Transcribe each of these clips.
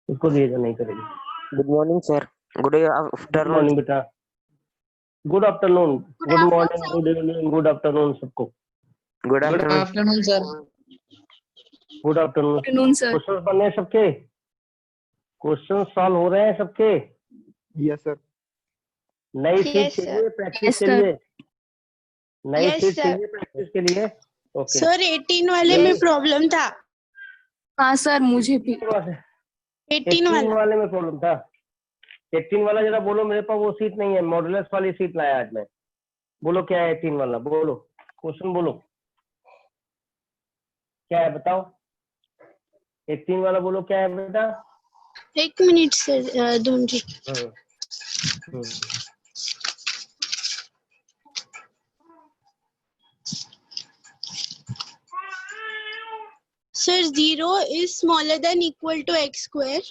इसको दिएगा नहीं करेगी। Good morning sir. Good good afternoon. Morning बेटा। Good afternoon, good morning, good evening, good afternoon सबको। Good afternoon. Afternoon sir. Good afternoon. Afternoon sir. Question बन रहे हैं सबके? क्वेश्चन सॉल्व हो रहे हैं सबके? Yes sir. नई सीट Yes, चाहिए प्रैक्टिस Yes, के sir. लिए? नई Yes, सीट sir. चाहिए प्रैक्टिस के लिए? ओके। सर 18 वाले में प्रॉब्लम था। हाँ सर, मुझे भी 18 वाला। वाले में प्रॉब्लम था। 18 वाला जरा बोलो, मेरे पास वो सीट नहीं है, मॉडुलस वाली सीट लाया आज मैं। बोलो क्या है 18 वाला, बोलो क्वेश्चन बोलो क्या है, बताओ 18 वाला बोलो क्या है बेटा। 1 मिनट सर ढूंढ रही। Hmm, hmm. Sir 0 is smaller than equal to x square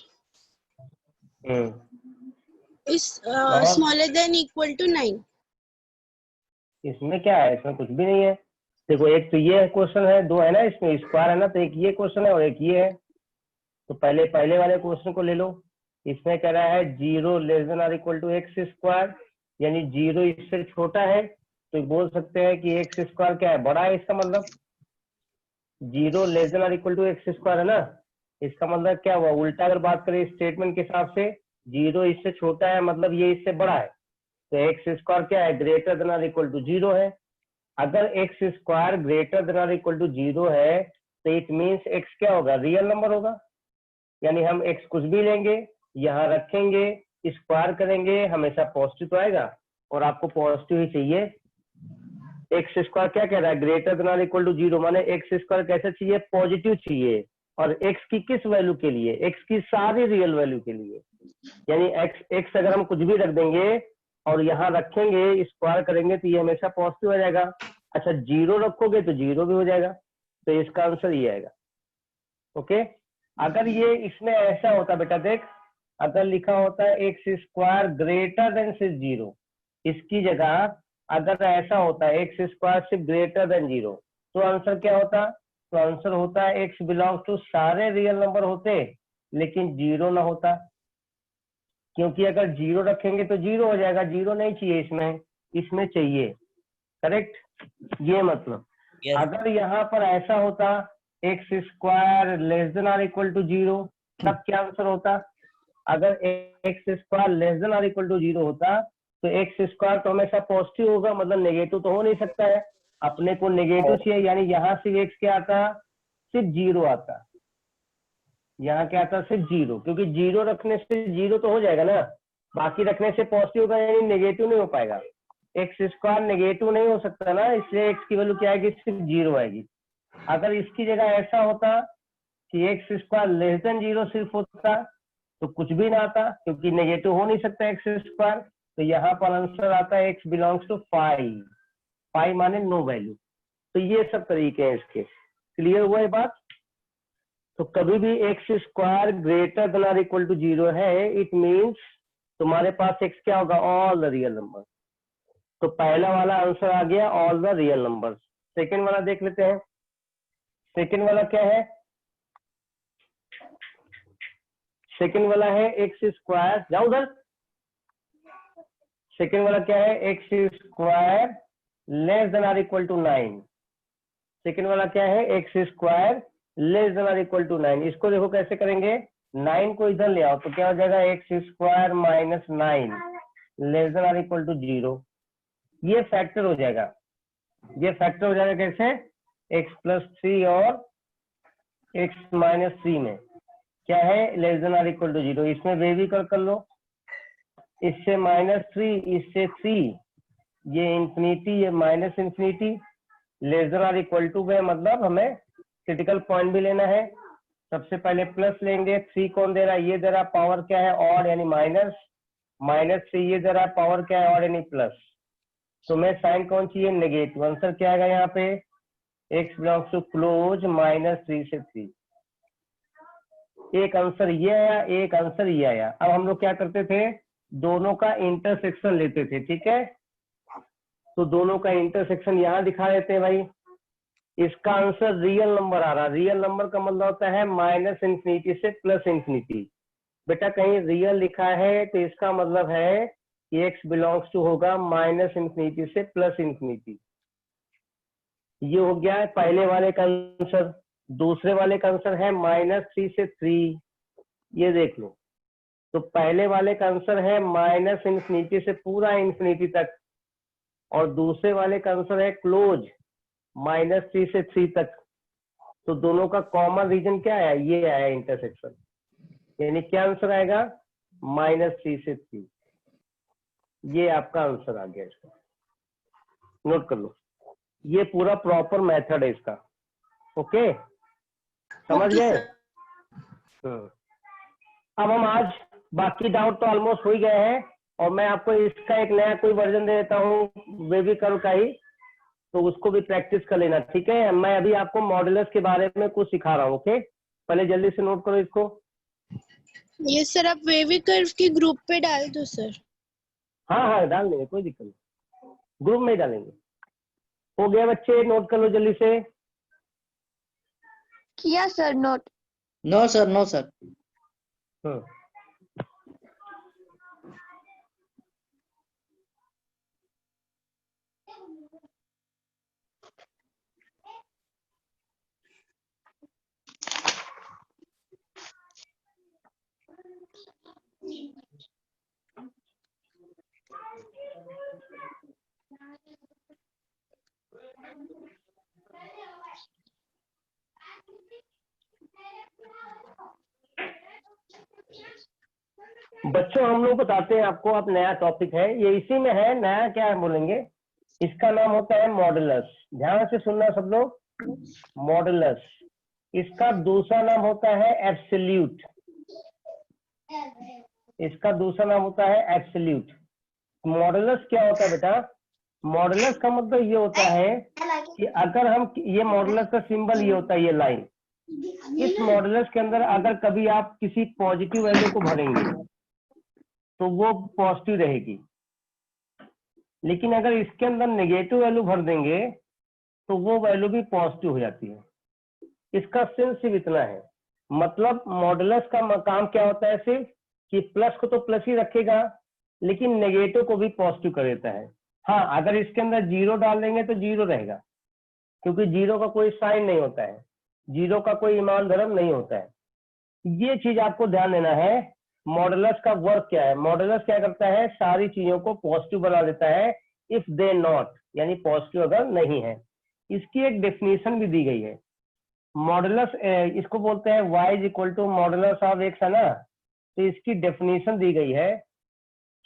is और? smaller than equal to 9. इसमें क्या है, इसमें कुछ भी नहीं है। देखो एक तो ये क्वेश्चन है, दो है ना इसमें, स्क्वायर है ना, तो एक ये क्वेश्चन है और एक ये है। तो पहले वाले क्वेश्चन को ले लो। इसमें कह रहा है 0 लेस देन और इक्वल टू एक्स स्क्वायर, यानी 0 इससे छोटा है, तो बोल सकते हैं कि एक्स स्क्वायर क्या है, बड़ा है। इसका मतलब 0 लेस देन और इक्वल टू एक्स स्क्वायर है ना, इसका मतलब क्या हुआ, उल्टा अगर बात करें स्टेटमेंट के हिसाब से, 0 इससे छोटा है मतलब ये इससे बड़ा है, तो एक्स स्क्वायर क्या है, ग्रेटर देन और इक्वल टू 0 है। अगर एक्स स्क्वायर ग्रेटर देन और इक्वल टू 0 है तो इट मीन्स एक्स क्या होगा, रियल नंबर होगा। यानी हम एक्स कुछ भी लेंगे, यहाँ रखेंगे, स्क्वायर करेंगे, हमेशा पॉजिटिव तो आएगा, और आपको पॉजिटिव ही चाहिए। एक्स स्क्वायर क्या कह रहा है, ग्रेटर देन और इक्वल टू 0, माने एक्स स्क्वायर कैसे चाहिए, पॉजिटिव चाहिए। और एक्स की किस वैल्यू के लिए, एक्स की सारी रियल वैल्यू के लिए। यानी एक्स अगर हम कुछ भी रख देंगे और यहाँ रखेंगे, स्क्वायर करेंगे, तो ये हमेशा पॉजिटिव आ जाएगा। अच्छा 0 रखोगे तो 0 भी हो जाएगा, तो इसका आंसर ये आएगा। ओके। अगर ये इसमें ऐसा होता बेटा, देख अगर लिखा होता है एक्स स्क्वायर ग्रेटर देन सिर्फ 0, इसकी जगह अगर ऐसा होता है एक्स स्क्वायर सिर्फ ग्रेटर देन 0, तो आंसर क्या होता, तो आंसर होता है एक्स बिलोंग्स टू सारे रियल नंबर होते लेकिन 0 ना होता, क्योंकि अगर 0 रखेंगे तो 0 हो जाएगा, 0 नहीं चाहिए इसमें, इसमें चाहिए। करेक्ट, ये मतलब Yes. अगर यहाँ पर ऐसा होता एक्स स्क्वायर लेस देन और इक्वल टू 0, तब क्या आंसर होता। अगर एक्स स्क्वायर लेस देन और इक्वल टू 0 होता तो एक्स स्क्वायर तो हमेशा पॉजिटिव होगा, मतलब नेगेटिव तो हो नहीं सकता है, अपने को नेगेटिव चाहिए, यानी यहाँ से एक्स क्या आता, सिर्फ 0 आता, यहाँ क्या आता, सिर्फ 0, क्योंकि 0 रखने से 0 तो हो जाएगा ना, बाकी रखने से पॉजिटिव होगा, यानी नेगेटिव नहीं हो पाएगा। एक्स स्क्वायर नेगेटिव नहीं हो सकता ना, इसलिए एक्स की वैल्यू क्या आएगी, सिर्फ 0 आएगी। अगर इसकी जगह ऐसा होता कि एक्स स्क्वायर लेस देन 0 सिर्फ होता तो कुछ भी ना आता, क्योंकि नेगेटिव हो नहीं सकता एक्स स्क्वायर, तो यहाँ पर आंसर आता है एक्स बिलोंग्स टू 5, 5 माने नो वैल्यू। तो ये सब तरीके हैं इसके, क्लियर हुआ ये बात। तो कभी भी एक्स स्क्वायर ग्रेटर देन और इक्वल टू 0 है, इट मींस तुम्हारे पास एक्स क्या होगा, ऑल द रियल नंबर। तो पहला वाला आंसर आ गया all the real number. Second वाला देख लेते हैं, सेकेंड वाला क्या है, सेकेंड वाला है एक्स स्क्वायर, जाओ उधर, सेकेंड वाला क्या है, एक्स स्क्वायर लेस देन और इक्वल टू 9। सेकेंड वाला क्या है, एक्स स्क्वायर लेस देन और इक्वल टू 9। इसको देखो कैसे करेंगे, 9 को इधर ले आओ तो क्या हो जाएगा, x square minus 9 less than और इक्वल टू 0। ये फैक्टर हो जाएगा, ये फैक्टर हो जाएगा कैसे, x प्लस 3 और x माइनस 3 में। क्या है, less than or equal to 0। इसमें वे भी कर लो, इससे -3, इससे 3, ये इंफिनिटी, ये minus infinity, less than or equal to वे, मतलब हमें क्रिटिकल पॉइंट भी लेना है। सबसे पहले प्लस लेंगे, 3 कौन दे रहा है, ये दे रहा है, पावर क्या है, ऑड यानी माइनस, -3 ये दे रहा है, पावर क्या है, ऑड यानी प्लस। तो मैं साइन कौन चाहिए, नेगेटिव। आंसर क्या आएगा यहाँ पे, x बिलोंग्स टू क्लोज -3 से 3। एक आंसर ये आया, एक आंसर ये आया। अब हम लोग क्या करते थे, दोनों का इंटरसेक्शन लेते थे, ठीक है। तो दोनों का इंटरसेक्शन यहाँ दिखा देते हैं भाई। इसका आंसर रियल नंबर आ रहा, रियल नंबर का मतलब होता है -इंफिनिटी से +इंफिनिटी। बेटा कहीं रियल लिखा है तो इसका मतलब है कि x बिलोंग्स टू होगा -इंफिनिटी से +इंफिनिटी। ये हो गया है पहले वाले का आंसर। दूसरे वाले का आंसर है -3 से 3, ये देख लो। तो पहले वाले का आंसर है -इंफिनिटी से पूरा इंफिनिटी तक, और दूसरे वाले का आंसर है क्लोज -3 से 3 तक। तो दोनों का कॉमन रीजन क्या है, ये आया इंटरसेक्शन, यानी क्या आंसर आएगा, -3 से 3। ये आपका आंसर आ गया। इसका नोट कर लो, ये पूरा प्रॉपर मेथड है इसका। ओके, समझ Okay, गए। sir. अब हम आज बाकी डाउट तो ऑलमोस्ट हो ही गए हैं, और मैं आपको इसका एक नया कोई वर्जन दे देता हूँ, बेबी कर्व का ही, तो उसको भी प्रैक्टिस कर लेना, ठीक है। मैं अभी आपको मॉडुलस के बारे में कुछ सिखा रहा हूँ। ओके, पहले जल्दी से नोट करो इसको। ये सर आप वेवी कर्व के ग्रुप पे डाल दो सर। हाँ हाँ डाल देंगे, कोई दिक्कत नहीं, ग्रुप में ही डालेंगे। हो गया बच्चे, नोट कर लो जल्दी से। किया sir note. No, sir. No, sir. हम्म, बच्चों हम लोग बताते हैं आपको, अब नया टॉपिक है ये, इसी में है, नया क्या है बोलेंगे, इसका नाम होता है मॉडुलस। ध्यान से सुनना सब लोग, मॉडुलस। इसका दूसरा नाम होता है एब्सोल्यूट। इसका दूसरा नाम होता है एब्सोल्यूट। मॉडुलस क्या होता है बेटा, मॉडुलस का मतलब ये होता है कि अगर हम, ये मॉडुलस का सिंबल ये होता है, ये लाइन, इस मॉडुलस के अंदर अगर कभी आप किसी पॉजिटिव वैल्यू को भरेंगे तो वो पॉजिटिव रहेगी, लेकिन अगर इसके अंदर नेगेटिव वैल्यू भर देंगे तो वो वैल्यू भी पॉजिटिव हो जाती है। इसका सेंस सिर्फ इतना है, मतलब मॉडुलस का काम क्या होता है, सिर्फ कि प्लस को तो प्लस ही रखेगा लेकिन नेगेटिव को भी पॉजिटिव कर देता है। हाँ, अगर इसके अंदर 0 डाल देंगे तो 0 रहेगा, क्योंकि 0 का कोई साइन नहीं होता है, 0 का कोई ईमान धर्म नहीं होता है। ये चीज आपको ध्यान देना है। मॉडुलस का वर्क क्या है, मॉडुलस क्या करता है, सारी चीजों को पॉजिटिव बना देता है, इफ दे नॉट, यानी पॉजिटिव अगर नहीं है। इसकी एक डेफिनेशन भी दी गई है। मॉडुलस इसको बोलते हैं y is equal to modulus of x, है ना। तो इसकी डेफिनेशन दी गई है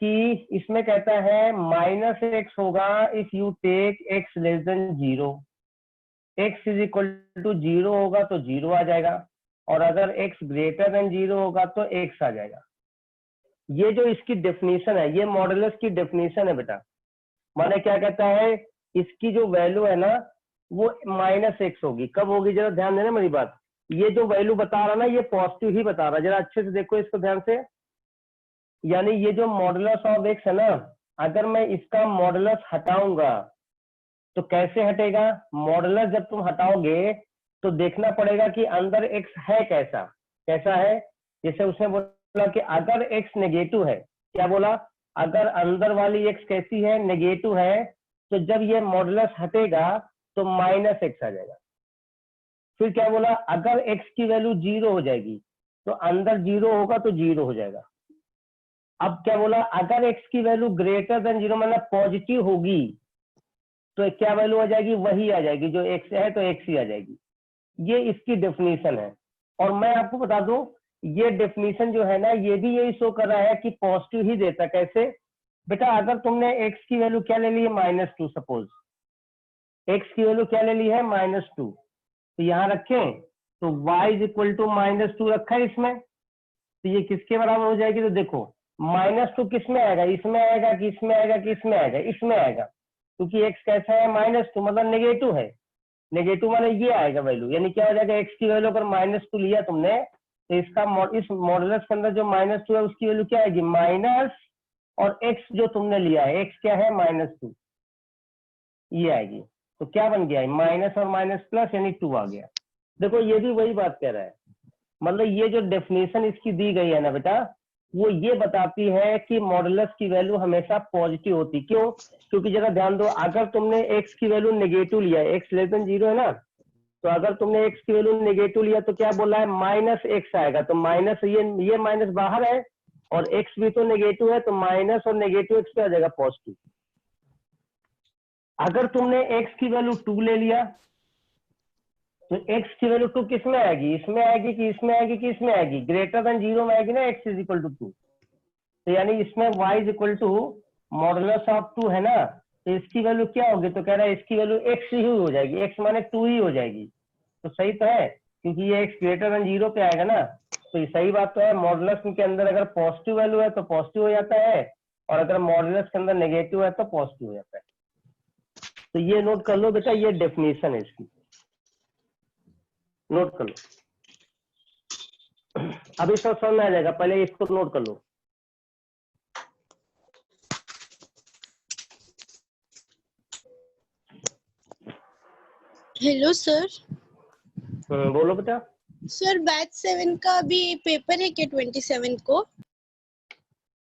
कि इसमें कहता है -x होगा if you take x less than 0, x is equal to 0 होगा तो 0 आ जाएगा, और अगर x ग्रेटर देन 0 होगा तो x आ जाएगा। ये जो इसकी डेफिनेशन है, ये मॉडुलस की डेफिनेशन है बेटा। माने क्या कहता है, इसकी जो वैल्यू है ना वो -x होगी। कब होगी, जरा ध्यान देना मेरी बात। ये जो वैल्यू बता रहा ना, ये पॉजिटिव ही बता रहा, जरा अच्छे से देखो इसको ध्यान से। यानी ये जो मॉडुलस ऑफ x है ना, अगर मैं इसका मॉडुलस हटाऊंगा तो कैसे हटेगा, मॉडुलस जब तुम हटाओगे तो देखना पड़ेगा कि अंदर x है कैसा, कैसा है। जैसे उसने बोला कि अगर x नेगेटिव है, क्या बोला, अगर अंदर वाली x कैसी है, नेगेटिव है, तो जब ये मॉडुलस हटेगा तो -x आ जाएगा। फिर क्या बोला, अगर x की वैल्यू 0 हो जाएगी तो अंदर 0 होगा तो 0 हो जाएगा। अब क्या बोला, अगर x की वैल्यू ग्रेटर देन 0 मतलब पॉजिटिव होगी तो क्या वैल्यू आ जाएगी, वही आ जाएगी, जो x है तो x ही आ जाएगी। ये इसकी डेफिनेशन है। और मैं आपको बता दूं, ये डेफिनेशन जो है ना, ये भी यही शो कर रहा है कि पॉजिटिव ही देता। कैसे बेटा, अगर तुमने x की वैल्यू क्या ले ली है, -2, सपोज x की वैल्यू क्या ले ली है, -2, तो यहाँ रखें तो y इज इक्वल टू -2 रखा है इसमें, तो ये किसके बराबर हो जाएगी? तो देखो -2 किस में आएगा, इसमें आएगा कि इसमें आएगा कि इसमें आएगा? इसमें आएगा, क्योंकि x कैसा है, -2 मतलब नेगेटिव है। नेगेटिव माने ये आएगा वैल्यू, यानी क्या हो जाएगा, x की वैल्यू अगर -2 लिया तुमने तो इसका इस मॉडुलस के अंदर जो -2 है उसकी वैल्यू क्या आएगी, माइनस, और x जो तुमने लिया है x क्या है, -2, ये आएगी। तो क्या बन गया, माइनस और माइनस प्लस यानी 2 आ गया। देखो ये भी वही बात कह रहा है, मतलब ये जो डेफिनेशन इसकी दी गई है ना बेटा, वो ये बताती है कि मॉडुलस की वैल्यू हमेशा पॉजिटिव होती। क्यों? क्योंकि जरा ध्यान दो, अगर तुमने x की वैल्यू नेगेटिव लिया है, x लेस देन 0 है ना, तो अगर तुमने x की वैल्यू नेगेटिव लिया तो क्या बोला है, -x आएगा। तो माइनस, ये माइनस बाहर है और x भी तो नेगेटिव है, तो माइनस और नेगेटिव x पे आ जाएगा पॉजिटिव। अगर तुमने x की वैल्यू 2 ले लिया तो x की वैल्यू 2 किस में आएगी, इसमें आएगी कि इसमें आएगी कि इसमें आएगी, ग्रेटर देन 0 में आएगी ना, x इज इक्वल टू 2। तो यानी इसमें y is equal to modulus of 2 है ना, तो इसकी वैल्यू क्या होगी, तो कह रहा है इसकी वैल्यू x ही हो जाएगी, x माने 2 ही हो जाएगी। तो सही तो है, क्योंकि ये x ग्रेटर देन 0 पे आएगा ना, तो ये सही बात तो है। मॉडुलस के अंदर अगर पॉजिटिव वैल्यू है तो पॉजिटिव हो जाता है, और अगर मॉडुलस के अंदर नेगेटिव है तो पॉजिटिव हो जाता है। तो ये नोट कर लो बेटा, ये डेफिनेशन है इसकी, नोट कर लो। अभी सब समझ में आ जाएगा, पहले इसको नोट कर लो। Hello sir. बोलो बेटा। सर बैच 7 का भी पेपर है क्या 27 को?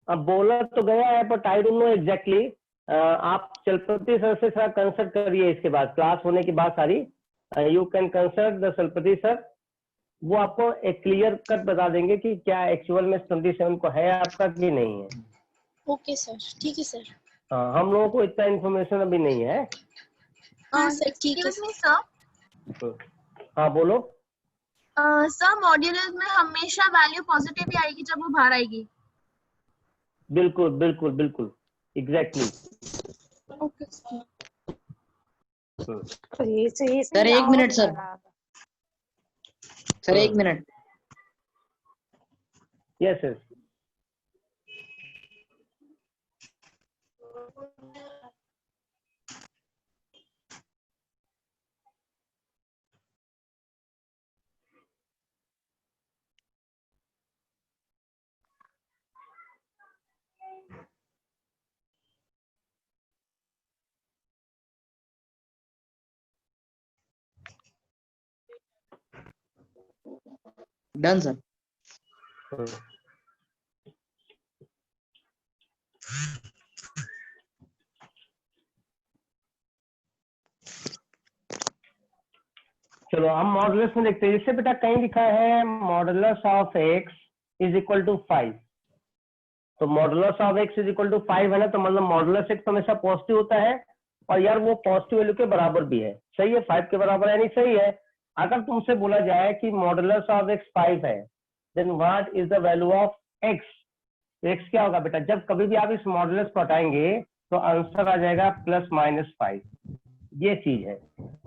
अब बोला तो गया है, but I don't know exactly. आप चलपति सर से थोड़ा कंसल्ट करिए इसके बाद, क्लास होने के बाद सारी, you can consult the Chalapathi sir, वो आपको एक क्लियर कट बता देंगे कि क्या एक्चुअल में 27 को है आपका कि नहीं है। ओके सर, ठीक है सर। हाँ, हम लोगों को इतना इन्फॉर्मेशन अभी नहीं है। हाँ सर, ठीक है Excuse me, sir. हाँ बोलो। सर मॉड्यूलस में हमेशा वैल्यू पॉजिटिव ही आएगी जब वो बाहर आएगी। बिल्कुल बिल्कुल बिल्कुल, exactly. Okay sir. Sir 1 minute sir, sir 1 minute. Yes yes. Done sir. चलो हम मॉडुलस में देखते हैं। इससे बेटा कहीं लिखा है modulus of x is equal to 5, तो modulus of x is equal to 5 है ना, तो मतलब मॉडुलस x हमेशा पॉजिटिव होता है, और यार वो पॉजिटिव वैल्यू के बराबर भी है। सही है, 5 के बराबर है, नहीं सही है। अगर तुमसे बोला जाए कि मॉडुलस ऑफ x 5 है, then what is the value of x? तो x क्या होगा बेटा, जब कभी भी आप इस मॉडुलस को हटाएंगे तो आंसर आ जाएगा +-5। ये चीज है,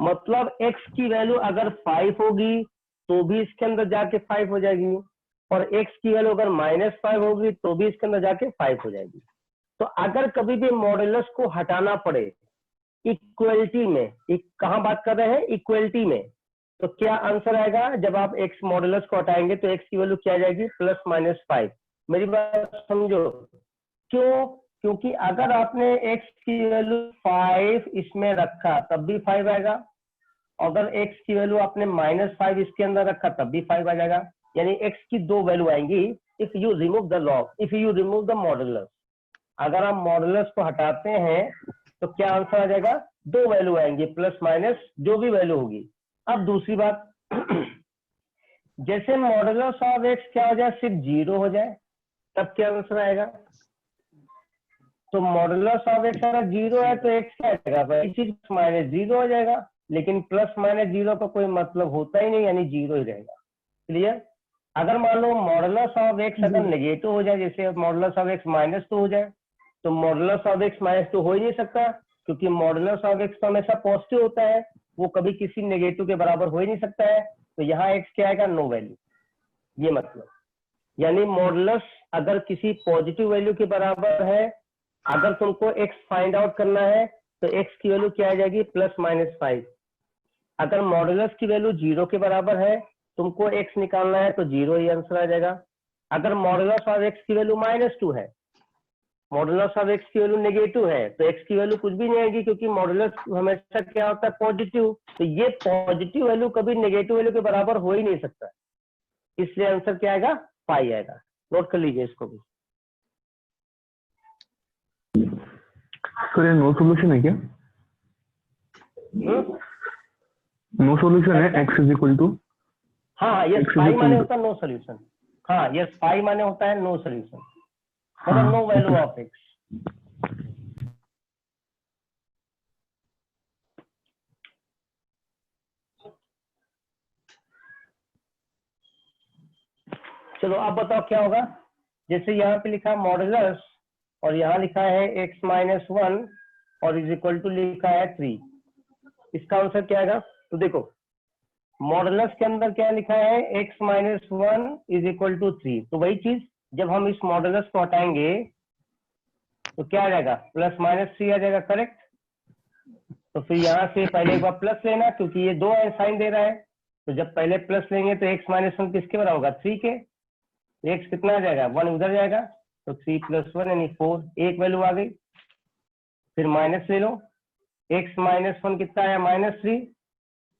मतलब x की वैल्यू अगर 5 होगी तो भी इसके अंदर जाके 5 हो जाएगी, और x की वैल्यू अगर -5 होगी तो भी इसके अंदर जाके 5 हो जाएगी। तो अगर कभी भी मॉडुलस को हटाना पड़े इक्वलिटी में, कहाँ बात कर रहे हैं, इक्वलिटी में, तो क्या आंसर आएगा? जब आप x मॉडुलस को हटाएंगे तो x की वैल्यू क्या आ जाएगी, +-5। मेरी बात समझो, क्यों? क्योंकि अगर आपने x की वैल्यू 5 इसमें रखा तब भी 5 आएगा, अगर x की वैल्यू आपने -5 इसके अंदर रखा तब भी 5 आ जाएगा। यानी x की 2 वैल्यू आएंगी if you remove the log, if you remove the modulus. अगर आप मॉडुलस को हटाते हैं तो क्या आंसर आ जाएगा, 2 वैल्यू आएंगी, प्लस जो भी वैल्यू होगी। अब दूसरी बात, जैसे मॉडुलस ऑफ x क्या हो जाए, सिर्फ 0 हो जाए, तब क्या आंसर आएगा? तो मॉडुलस ऑफ x अगर 0 है तो x क्या आएगा भाई, -0 हो जाएगा, लेकिन +-0 का कोई मतलब होता ही नहीं, यानी 0 ही रहेगा। क्लियर? अगर मान लो मॉडुलस ऑफ एक्स अगर नेगेटिव हो जाए, जैसे मॉडुलस ऑफ एक्स -2 हो जाए, तो मॉडुलस ऑफ एक्स -2 हो ही नहीं सकता, क्योंकि मॉडुलस ऑफ एक्स तो हमेशा पॉजिटिव होता है, वो कभी किसी नेगेटिव के बराबर हो ही नहीं सकता है। तो यहाँ एक्स क्या आएगा? No value. ये मतलब यानी मॉडुलस अगर किसी पॉजिटिव वैल्यू के बराबर है, अगर तुमको एक्स फाइंड आउट करना है तो एक्स की वैल्यू क्या आ जाएगी? +-5। अगर मॉडुलस की वैल्यू 0 के बराबर है, तुमको एक्स निकालना है तो 0 ही आंसर आ जाएगा। अगर मॉडुलस ऑफ एक्स की वैल्यू -2 है, मॉडुलस ऑफ एक्स की वैल्यू नेगेटिव है, तो एक्स की वैल्यू कुछ भी नहीं आएगी, क्योंकि मॉडुलस हमेशा क्या होता है? पॉजिटिव। तो ये पॉजिटिव वैल्यू कभी नेगेटिव वैल्यू के बराबर हो ही नहीं सकता, इसलिए आंसर क्या आएगा? पाई आएगा। नोट कर लीजिए इसको भी। सर ये नो सॉल्यूशन है क्या? नो सॉल्यूशन है x = हाँ, यस, पाई माने होता है नो सोल्यूशन। हाँ, यस, पाई माने होता है नो सोल्यूशन, मतलब नो वैल्यू ऑफ एक्स। चलो अब बताओ क्या होगा। जैसे यहाँ पे लिखा मॉडुलस और यहाँ लिखा है x-1 और = लिखा है 3, इसका आंसर क्या आएगा? तो देखो मॉडुलस के अंदर क्या लिखा है? x-1 = 3। तो वही चीज जब हम इस मॉडुलस को हटाएंगे तो क्या आ जाएगा? +-3 आ जाएगा, करेक्ट। तो फिर यहाँ से पहले एक बार प्लस लेना, क्योंकि ये 2 साइन दे रहा है, तो जब पहले प्लस लेंगे तो x-1 किसके बराबर होगा? 3 के। x कितना आ जाएगा? 1 उधर जाएगा, तो 3 + 1 यानी 4, एक वैल्यू आ गई। फिर माइनस ले लो, x-1 कितना आया? -3,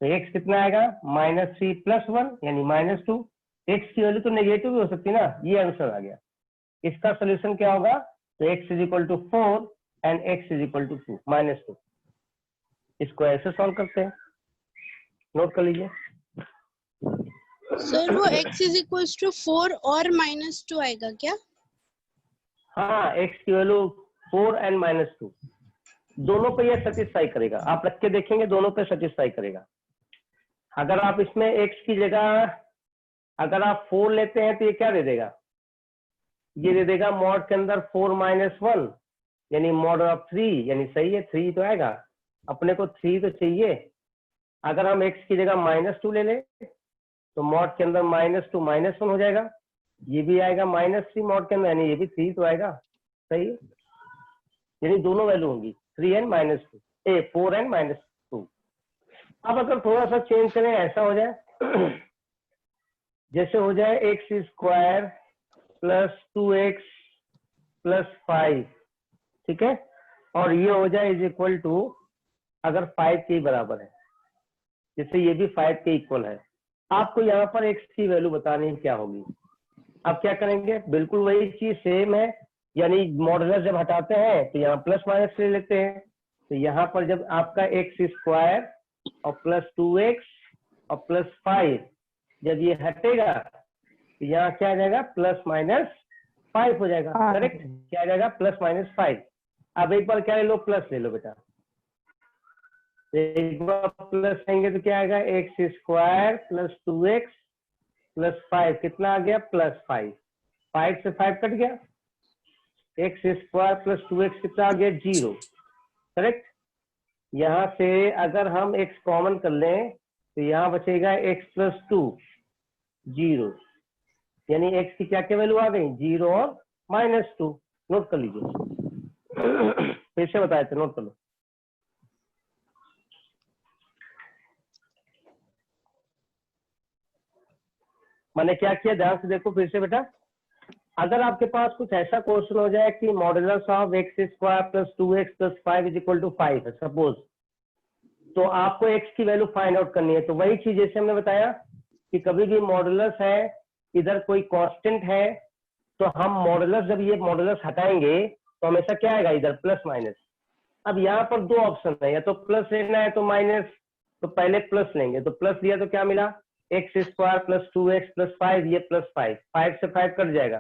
तो x कितना आएगा? -3 + 1 यानी -2। x की वैल्यू तो नेगेटिव भी हो सकती है ना, ये आंसर आ गया। इसका सोल्यूशन क्या होगा? तो x = 4 एंड x = 2, -2। इसको ऐसे सॉल्व करते हैं, नोट कर लीजिए। सर वो x = 4 और -2 आएगा क्या? हाँ, x की वैल्यू 4 एंड -2 दोनों पे ये सेटिस्फाई करेगा। आप रख के देखेंगे, दोनों पे सेटिस्फाई करेगा। अगर आप इसमें x की जगह अगर आप 4 लेते हैं तो ये क्या दे देगा? ये दे देगा मॉड के अंदर 4 - 1 यानी मॉड ऑफ 3, यानी सही है, 3 तो आएगा, अपने को 3 तो चाहिए। अगर हम x की जगह -2 ले लें तो मॉड के अंदर -2 -1 हो जाएगा, ये भी आएगा -3 मॉड के अंदर, यानी ये भी 3 तो आएगा, सही है। यानी दोनों वैल्यू होंगी 3 एंड -2, 4 एंड -2। अब अगर थोड़ा सा चेंज करें, ऐसा हो जाए जैसे हो जाए x² + 2x + 5, ठीक है, और ये हो जाए = अगर 5 के बराबर है, जैसे ये भी 5 के इक्वल है। आपको यहाँ पर x की वैल्यू बतानी है क्या होगी। अब क्या करेंगे? बिल्कुल वही चीज सेम है, यानी मॉडुलस जब हटाते हैं तो यहाँ +- ले लेते हैं। तो यहाँ पर जब आपका x² और +2x और +5 जब ये हटेगा तो यहाँ क्या आ जाएगा? +-5 हो जाएगा, करेक्ट। क्या आ जाएगा? +-5। अब एक बार क्या ले लो? प्लस ले लो बेटा। एक बार प्लस लेंगे तो क्या आएगा? x² + 2x + 5 कितना आ गया? +5। 5 से 5 कट गया, x² + 2x कितना आ गया? 0, करेक्ट। यहाँ से अगर हम x कॉमन कर लें तो यहाँ बचेगा x + 2, 0, यानी x की क्या क्या वैल्यू आ गई? 0 और -2। नोट कर लीजिए, फिर से बताए थे, नोट कर लो। मैंने क्या किया, ध्यान से देखो फिर से बेटा। अगर आपके पास कुछ ऐसा क्वेश्चन हो जाए कि मॉडुलस ऑफ x² + 2x + 5 = 5 है सपोज, तो आपको x की वैल्यू फाइंड आउट करनी है। तो वही चीज जैसे हमने बताया कि कभी भी मॉडुलस है, इधर कोई कांस्टेंट है, तो हम मॉडुलस जब ये मॉडुलस हटाएंगे तो हमेशा क्या आएगा? इधर +-। अब यहाँ पर 2 ऑप्शन है, या तो प्लस लेना है तो माइनस, तो पहले प्लस लेंगे, तो प्लस लिया तो क्या मिला? x² + 2x + 5, ये +5, 5 से 5 कट जाएगा,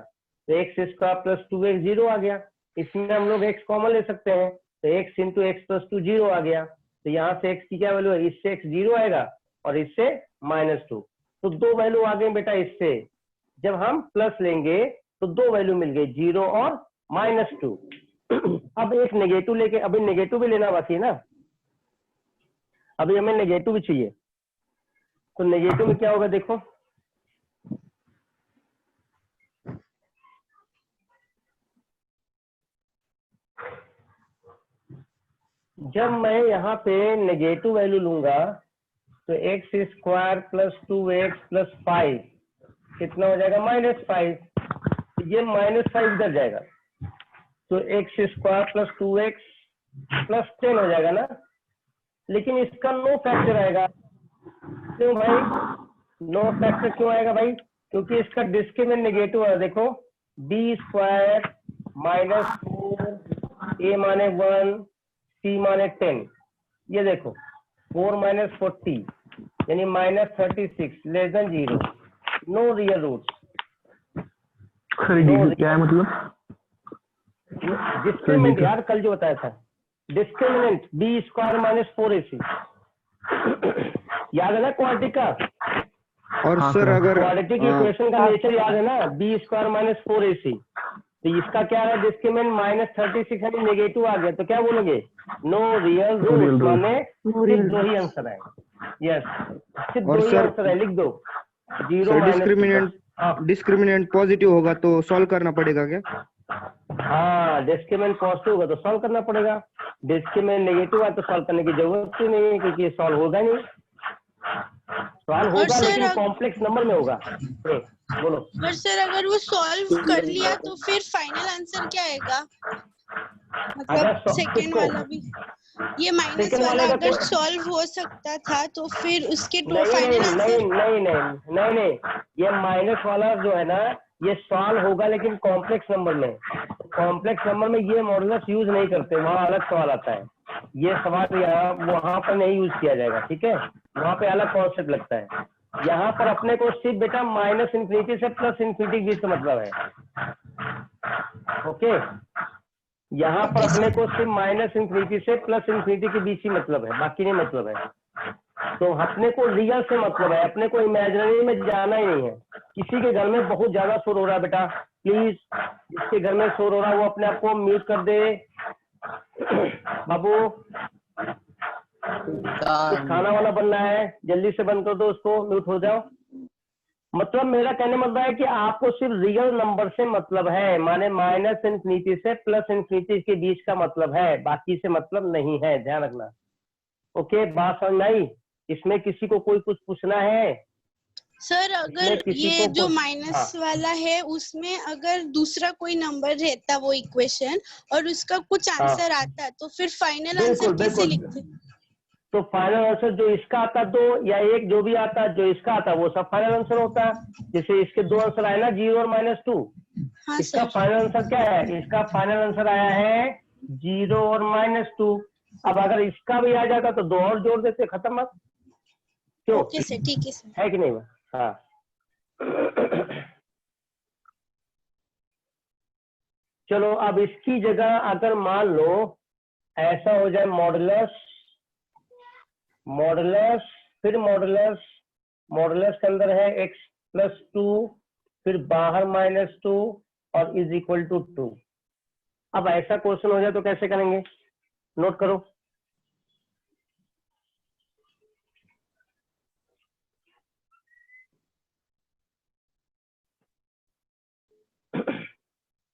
तो x² + 2x 0 आ गया। इसमें हम लोग x कॉमन ले सकते हैं, तो x × x + 2 0 आ गया। तो यहाँ से x की क्या वैल्यू है? इससे x 0 आएगा और इससे -2, तो 2 वैल्यू आ गई बेटा इससे। जब हम प्लस लेंगे तो दो वैल्यू मिल गई, 0 और -2। अब एक नेगेटिव लेके, अभी नेगेटिव भी लेना बाकी है ना, अभी हमें नेगेटिव भी चाहिए। तो नेगेटिव में क्या होगा देखो, जब मैं यहाँ पे नेगेटिव वैल्यू लूंगा तो x² + 2x + 5 कितना हो जाएगा, -5। ये -5 इधर जाएगा तो x² + 2x + 10 हो जाएगा ना। लेकिन इसका नो फैक्टर आएगा, क्यों भाई नो फैक्टर क्यों आएगा भाई, क्योंकि इसका डिस्क्रिमिनेंट नेगेटिव है। देखो b² - 4 a माने 1 c माने 10, ये देखो 4 - 40 यानी -36 less than 0, no real roots. Sir ये क्या है मतलब? डिस्क्रिमिनेंट यार कल जो बताया था, डिस्क्रिमिनेंट b² - 4ac याद है ना क्वाड्रेटिक का। और हाँ सर सर। अगर क्वाड्रेटिक इक्वेशन का नेचर याद है ना, b² - 4ac। तो इसका क्या है डिस्क्रिमिनेंट -36 यानी नेगेटिव आ गया, तो क्या बोलोगे, no real real root, root। माने सिर्फ दो ही आंसर है। यस, सिर्फ और दो ही सर- आंसर है, लिख दो 0 सर -2। डिस्क्रिमिनेंट पॉजिटिव होगा तो सॉल्व करना पड़ेगा क्या? हाँ, डिस्क्रिमिनेंट पॉजिटिव होगा तो सॉल्व करना पड़ेगा, डिस्क्रिमिनेंट नेगेटिव है तो सॉल्व करने की जरूरत ही नहीं है, क्योंकि सॉल्व होगा नहीं। सॉल्व होगा सर, लेकिन कॉम्प्लेक्स नंबर में होगा। बोलो। पर सर अगर वो सॉल्व कर लिया तो फिर फाइनल आंसर क्या आएगा, अगर मतलब सेकंड किसको? वाला भी, ये माइनस Second वाला वाले का अगर तो- सॉल्व हो सकता था तो फिर उसके टू नहीं फाइनल नहीं आंसर। नहीं नहीं नहीं नहीं नहीं, ये माइनस वाला जो है ना ये सॉल्व होगा लेकिन कॉम्प्लेक्स नंबर में। कॉम्प्लेक्स नंबर में ये मॉडुलस यूज नहीं करते, वहाँ अलग सवाल आता है। ये सवाल यहाँ वहाँ पर नहीं यूज किया जाएगा, ठीक है, वहाँ पे अलग कॉन्सेप्ट लगता है। यहाँ पर अपने को सिर्फ बेटा -∞ से +∞ के बीच का मतलब है। ओके, यहाँ पर अपने को सिर्फ -∞ से +∞ के बीच ही मतलब है, बाकी नहीं मतलब है। तो अपने को रियल से मतलब है, अपने को इमेजिनरी में जाना ही नहीं है। किसी के घर में बहुत ज्यादा शोर हो रहा है बेटा, प्लीज जिसके घर में शोर हो रहा है वो अपने आप को म्यूट कर दे। बाबू कुछ खाना वाला बनना है, जल्दी से बंद कर दो उसको, म्यूट हो जाओ। मतलब मेरा कहने मतलब है कि आपको सिर्फ रियल नंबर से मतलब है, माने -∞ से +∞ के बीच का मतलब है, बाकी से मतलब नहीं है, ध्यान रखना। ओके, बात समझ में आई? इसमें किसी को कोई कुछ पूछना है? सर अगर किसी ये को जो कुछ- माइनस वाला है उसमें अगर दूसरा कोई नंबर रहता वो इक्वेशन और उसका कुछ आंसर आता तो फिर फाइनल बिल्कुल, आंसर कैसे बिल्कुल। लिखते? तो फाइनल आंसर जो इसका आता 2 या 1 जो भी आता, जो इसका आता वो सब फाइनल आंसर होता है। जैसे इसके दो आंसर आए ना, 0 और -2, हाँ इसका सर। फाइनल आंसर क्या है? इसका फाइनल आंसर आया है 0 और -2। अब अगर इसका भी आ जाता तो 2 और जोड़ देते, खत्म बात। क्यों, ओके सर, ठीक है सर। है कि नहीं? हाँ चलो, अब इसकी जगह अगर मान लो ऐसा हो जाए मॉडुलस, मॉडुलस फिर मॉडुलस, मॉडुलस के अंदर है x+2 फिर बाहर -2 और = 2। अब ऐसा क्वेश्चन हो जाए तो कैसे करेंगे, नोट करो।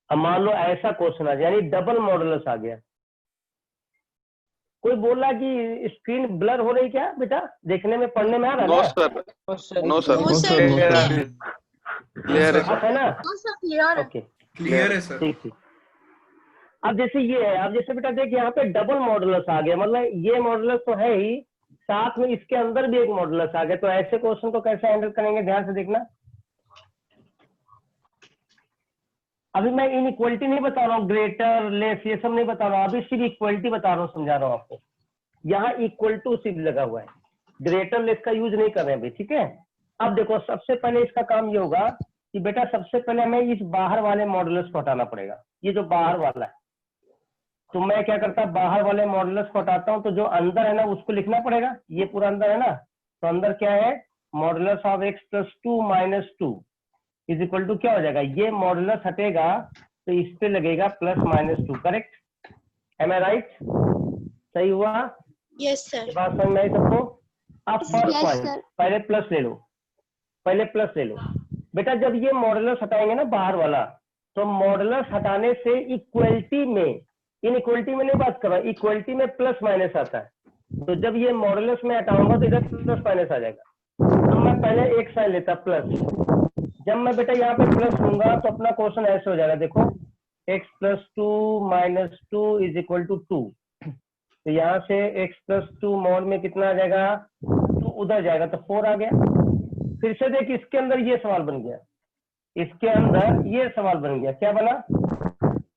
अब मान लो ऐसा क्वेश्चन आ गया, यानी डबल मॉडुलस आ गया। कोई बोल रहा कि स्क्रीन ब्लर हो रही क्या बेटा, देखने में पढ़ने में आ रहा है नो ना? सर, नो सर, वो सर ठीक है। क्लियर है साफ है ना? तो सब क्लियर है। ओके, क्लियर है सर। ठीक ठीक। अब जैसे ये है, अब जैसे बेटा देख यहाँ पे डबल मॉडुलस आ गया, मतलब ये मॉडुलस तो है ही, साथ में इसके अंदर भी एक मॉडुलस आ गया। तो ऐसे क्वेश्चन को कैसे हैंडल करेंगे, ध्यान से देखना। अभी मैं इनइक्वलिटी नहीं बता रहा हूँ, ग्रेटर लेस ये सब नहीं बता रहा हूँ, अभी सिर्फ इक्वलिटी बता रहा हूँ, समझा रहा हूँ आपको। यहाँ इक्वल टू सिर्फ लगा हुआ है, ग्रेटर लेस का यूज नहीं कर रहे हैं अभी, ठीक है। अब देखो, सबसे पहले इसका काम ये होगा कि बेटा सबसे पहले हमें इस बाहर वाले मॉडुलस को हटाना पड़ेगा, ये जो बाहर वाला है। तो मैं क्या करता, बाहर वाले मॉडुलस को हटाता हूँ, तो जो अंदर है ना उसको लिखना पड़ेगा। ये पूरा अंदर है ना, तो अंदर क्या है, modulus of x+2 - 2 is equal to क्या हो जाएगा, ये मॉडुलस हटेगा तो इस पे लगेगा +-2, करेक्ट, एम आई राइट? सही हुआ? Yes sir. ये बात समझ में आई सबको? अब फर्स्ट Yes, पॉइंट, sir. पहले प्लस ले लो, पहले प्लस ले लो बेटा। जब ये मॉडुलस हटाएंगे ना बाहर वाला, तो मॉडुलस हटाने से इक्वलिटी में, इनइक्वलिटी में नहीं बात कर रहा, इक्वलिटी में प्लस माइनस आता है। तो जब ये मॉडुलस में हटाऊंगा तो इधर प्लस माइनस आ जाएगा। तो मैं पहले एक साइन लेता प्लस, जब मैं बेटा यहाँ पे प्लस लूंगा तो अपना क्वेश्चन ऐसे हो जाएगा, देखो x + 2 - 2 = 2। तो यहाँ से x + 2 मॉड में कितना आ जाएगा, 2 उधर जाएगा तो 4 आ गया। फिर से देख, इसके अंदर ये सवाल बन गया, इसके अंदर ये सवाल बन गया, क्या बना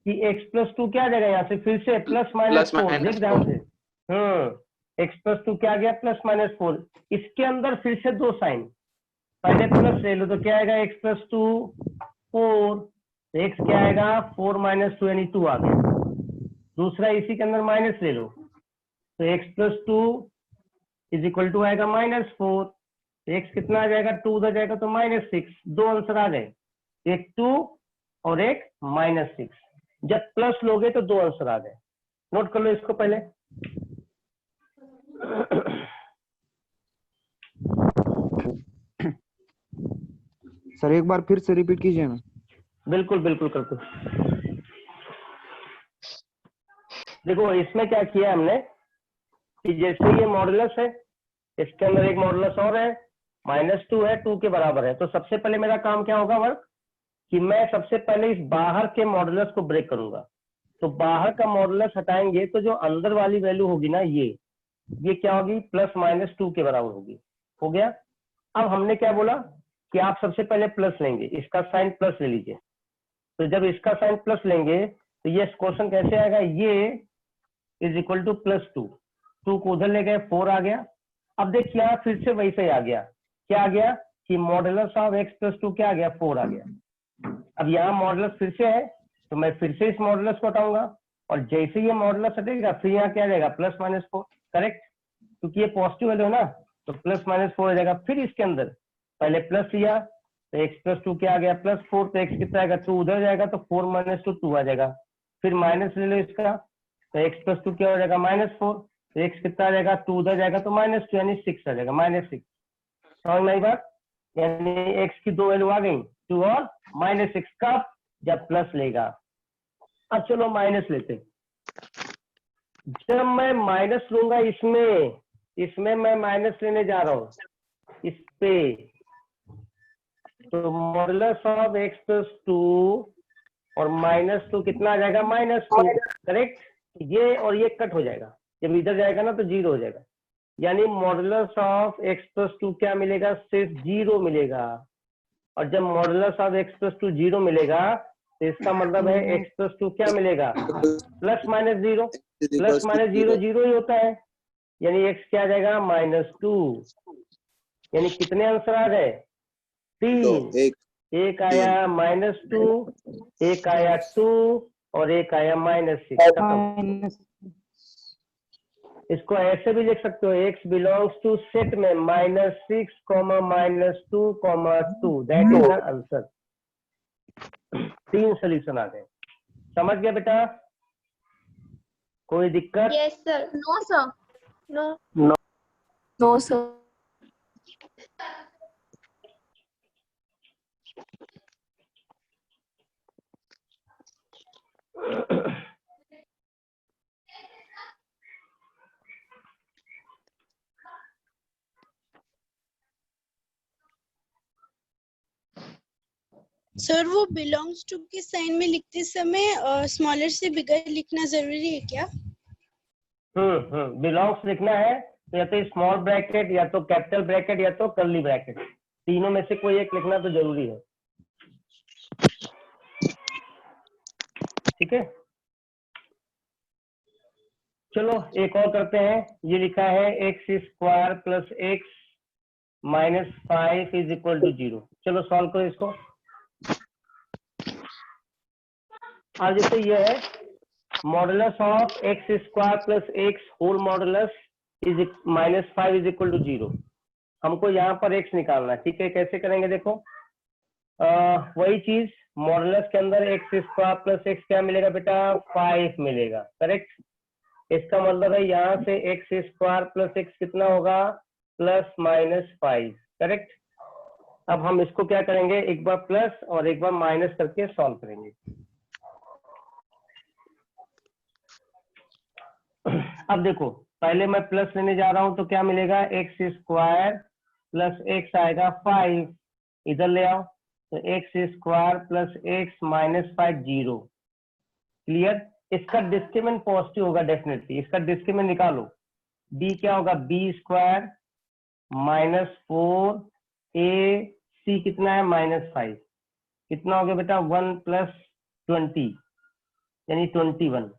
कि x + 2 क्या आ जाएगा, यहाँ से फिर से +-4, देख ध्यान से, x + 2 क्या आ गया, +-4। इसके अंदर फिर से दो साइन, पहले प्लस ले लो तो क्या आएगा, x + 2 4, तो x क्या आएगा 4 - 2 यानी 2 आ गया। दूसरा इसी के अंदर माइनस ले लो तो x + 2 = आएगा -4, तो x कितना आ जाएगा, 2 उधर जाएगा तो -6, दो आंसर आ गए, एक 2 और एक -6। जब प्लस लोगे तो दो आंसर आ गए, नोट कर लो इसको पहले। सर एक बार फिर से रिपीट कीजिए ना। बिल्कुल बिल्कुल करते। देखो इसमें क्या किया हमने कि जैसे ये मॉडुलस है, इसके अंदर एक मॉडुलस और है, -2 है, 2 के बराबर है। तो सबसे पहले मेरा काम क्या होगा वर्क, कि मैं सबसे पहले इस बाहर के मॉडुलस को ब्रेक करूंगा। तो बाहर का मॉडुलस हटाएंगे तो जो अंदर वाली वैल्यू होगी ना, ये क्या होगी, +-2 के बराबर होगी। हो गया। अब हमने क्या बोला कि आप सबसे पहले प्लस लेंगे, इसका साइन प्लस ले लीजिए। तो जब इसका साइन प्लस लेंगे तो ये क्वेश्चन कैसे आएगा, ये = +2, 2 को उधर ले गए, 4 आ गया। अब देखिए यहाँ फिर से वैसे ही आ गया, क्या आ गया कि मॉडुलस ऑफ x + 2 क्या आ गया, 4 आ गया। अब यहाँ मॉडुलस फिर से है तो मैं फिर से इस मॉडुलस को हटाऊंगा, और जैसे ये मॉडुलस हटेगा फिर यहाँ क्या आ जाएगा, +-4, करेक्ट, क्योंकि ये पॉजिटिव वैल्यू है ना, तो +-4 हो जाएगा। फिर इसके अंदर पहले प्लस लिया तो x + 2 क्या आ गया, +4, तो x कितना आएगा, 2 उधर जाएगा तो 4 - 2 2 आ जाएगा। फिर माइनस ले लो इसका, तो x + 2 क्या हो जाएगा, -4, तो x कितना आ जाएगा, 2 उधर जाएगा तो -2 यानी 6 आ जाएगा, -6। समझ में आई बात, यानी x की दो वैल्यू आ गई, 2 और -6, कब, जब प्लस लेगा। अब चलो माइनस लेते, जब मैं माइनस लूंगा इसमें मैं माइनस लेने जा रहा हूं इस पे, तो मॉडुलस ऑफ x + 2 और -2 कितना आ जाएगा, -2, करेक्ट। ये और ये कट हो जाएगा, जब इधर जाएगा ना तो 0 हो जाएगा, यानी मॉडुलस ऑफ x + 2 क्या मिलेगा, सिर्फ 0 मिलेगा। और जब मॉडुलस ऑफ x + 2 0 मिलेगा तो इसका मतलब है x + 2 क्या मिलेगा, +-0, +-0 0 ही होता है, यानी x क्या आ जाएगा, -2। यानी कितने आंसर आ गए, 3, एक आया -2, एक आया 2 और एक आया -6। इसको ऐसे भी लिख सकते हो, x बिलोंग्स टू सेट में -6, -2, -2, that is the answer. 3 solution आ गए, समझ गया बेटा, कोई दिक्कत? Yes, sir. No, sir. No. No, sir. Sir वो बिलोंग्स टू के साइन में लिखते समय स्मॉलर से बिगर लिखना जरूरी है क्या? बिलोंग्स लिखना है तो या तो स्मॉल ब्रैकेट, या तो कैपिटल ब्रैकेट, या तो कर्ली ब्रैकेट, तीनों में से कोई एक लिखना तो जरूरी है, ठीक है। चलो एक और करते हैं, ये लिखा है x² + x - 5 = 0। चलो सॉल्व करो इसको। आज जैसे ये है modulus of x² + x whole modulus -5 = 0। हमको यहाँ पर x निकालना है, ठीक है, कैसे करेंगे देखो। वही चीज मॉडुलस के अंदर एक्स स्क्वायर प्लस एक्स क्या मिलेगा बेटा 5 मिलेगा, करेक्ट। इसका मतलब है यहाँ से एक्स स्क्वायर प्लस एक्स कितना होगा प्लस माइनस 5, करेक्ट। अब हम इसको क्या करेंगे, एक बार प्लस और एक बार माइनस करके सॉल्व करेंगे। अब देखो पहले मैं प्लस लेने जा रहा हूं तो क्या मिलेगा, एक्स स्क्वायर प्लस एक्स आएगा 5, इधर ले आओ तो x square plus x minus 5 0, clear. इसका डिस्क्रिमिनेंट पॉजिटिव होगा डेफिनेटली, इसका डिस्क्रिमिनेंट निकालो, b क्या होगा बी स्क्वायर माइनस 4 ए सी कितना है -5, कितना हो गया बेटा 1 प्लस 20 यानी 21,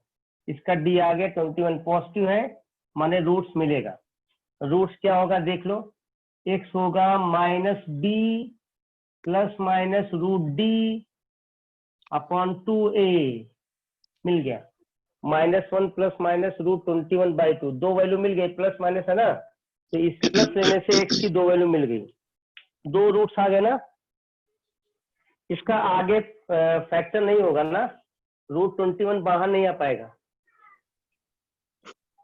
इसका डी आ गया 21, पॉजिटिव है माने रूट्स मिलेगा। रूट्स क्या होगा देख लो, x होगा minus D plus minus root D upon 2a, मिल गया। -1 प्लस माइनस रूट 21/2, दो वैल्यू मिल गई, प्लस माइनस है ना, तो इस प्लस लेने से x की दो वैल्यू मिल गई, दो रूट्स आ गए ना। इसका आगे फैक्टर नहीं होगा ना, रूट 21 बाहर नहीं आ पाएगा।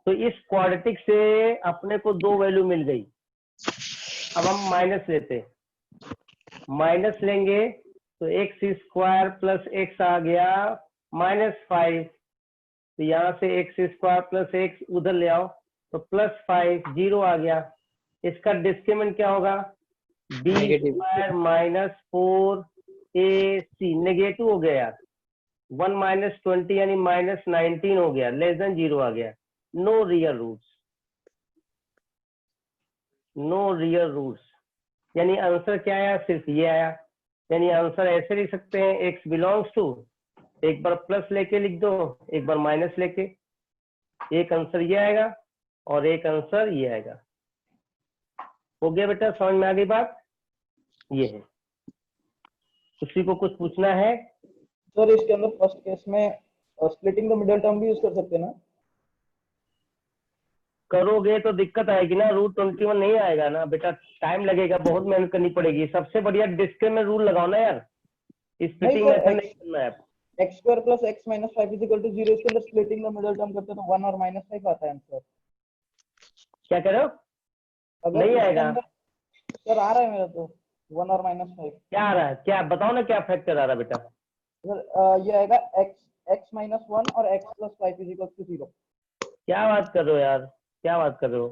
तो इस क्वाड्रेटिक से अपने को दो वैल्यू मिल गई। अब हम माइनस लेते, माइनस लेंगे तो एक्स स्क्वायर प्लस एक्स आ गया -5, तो यहाँ से एक्स स्क्वायर प्लस एक्स उधर ले आओ तो +5 0 आ गया। इसका डिस्क्रिमिनेंट क्या होगा, B square minus 4ac, negative हो गया यार, 1 माइनस 20 यानी -19 हो गया, लेस देन 0 आ गया। No real roots, no real roots, यानी आंसर क्या आया, सिर्फ ये आया। यानी आंसर ऐसे लिख सकते हैं, x बिलोंग्स टू, एक बार प्लस लेके लिख दो, एक बार माइनस लेके, एक आंसर ये आएगा और एक आंसर ये आएगा। हो गया बेटा, समझ में आ गई बात, ये है। किसी को कुछ पूछना है? सर इसके अंदर फर्स्ट केस में स्प्लिटिंग द मिडिल टर्म भी यूज कर सकते हैं ना? करोगे तो दिक्कत आएगी ना, रूट 21 नहीं आएगा ना बेटा, टाइम लगेगा, बहुत मेहनत करनी पड़ेगी। सबसे बढ़िया डिस्क्रिमिनेंट रूल लगाओ ना यार, स्प्लिटिंग मेथड नहीं करना है। x square plus x minus 5 is equal to 0, इसके अंदर स्प्लिटिंग द मिडिल टर्म करते हैं तो 1 और -5 आता है आंसर। क्या कह रहे हो? नहीं आएगा सर, आ रहा है मेरा तो 1 और -5। क्या आ रहा है, क्या बताओ ना, क्या फैक्टर आ रहा है बेटा? सर ये आएगा x माइनस 1 और x plus 5 is equal to 0। क्या बात कर रहे हो यार, क्या बात कर रहे हो?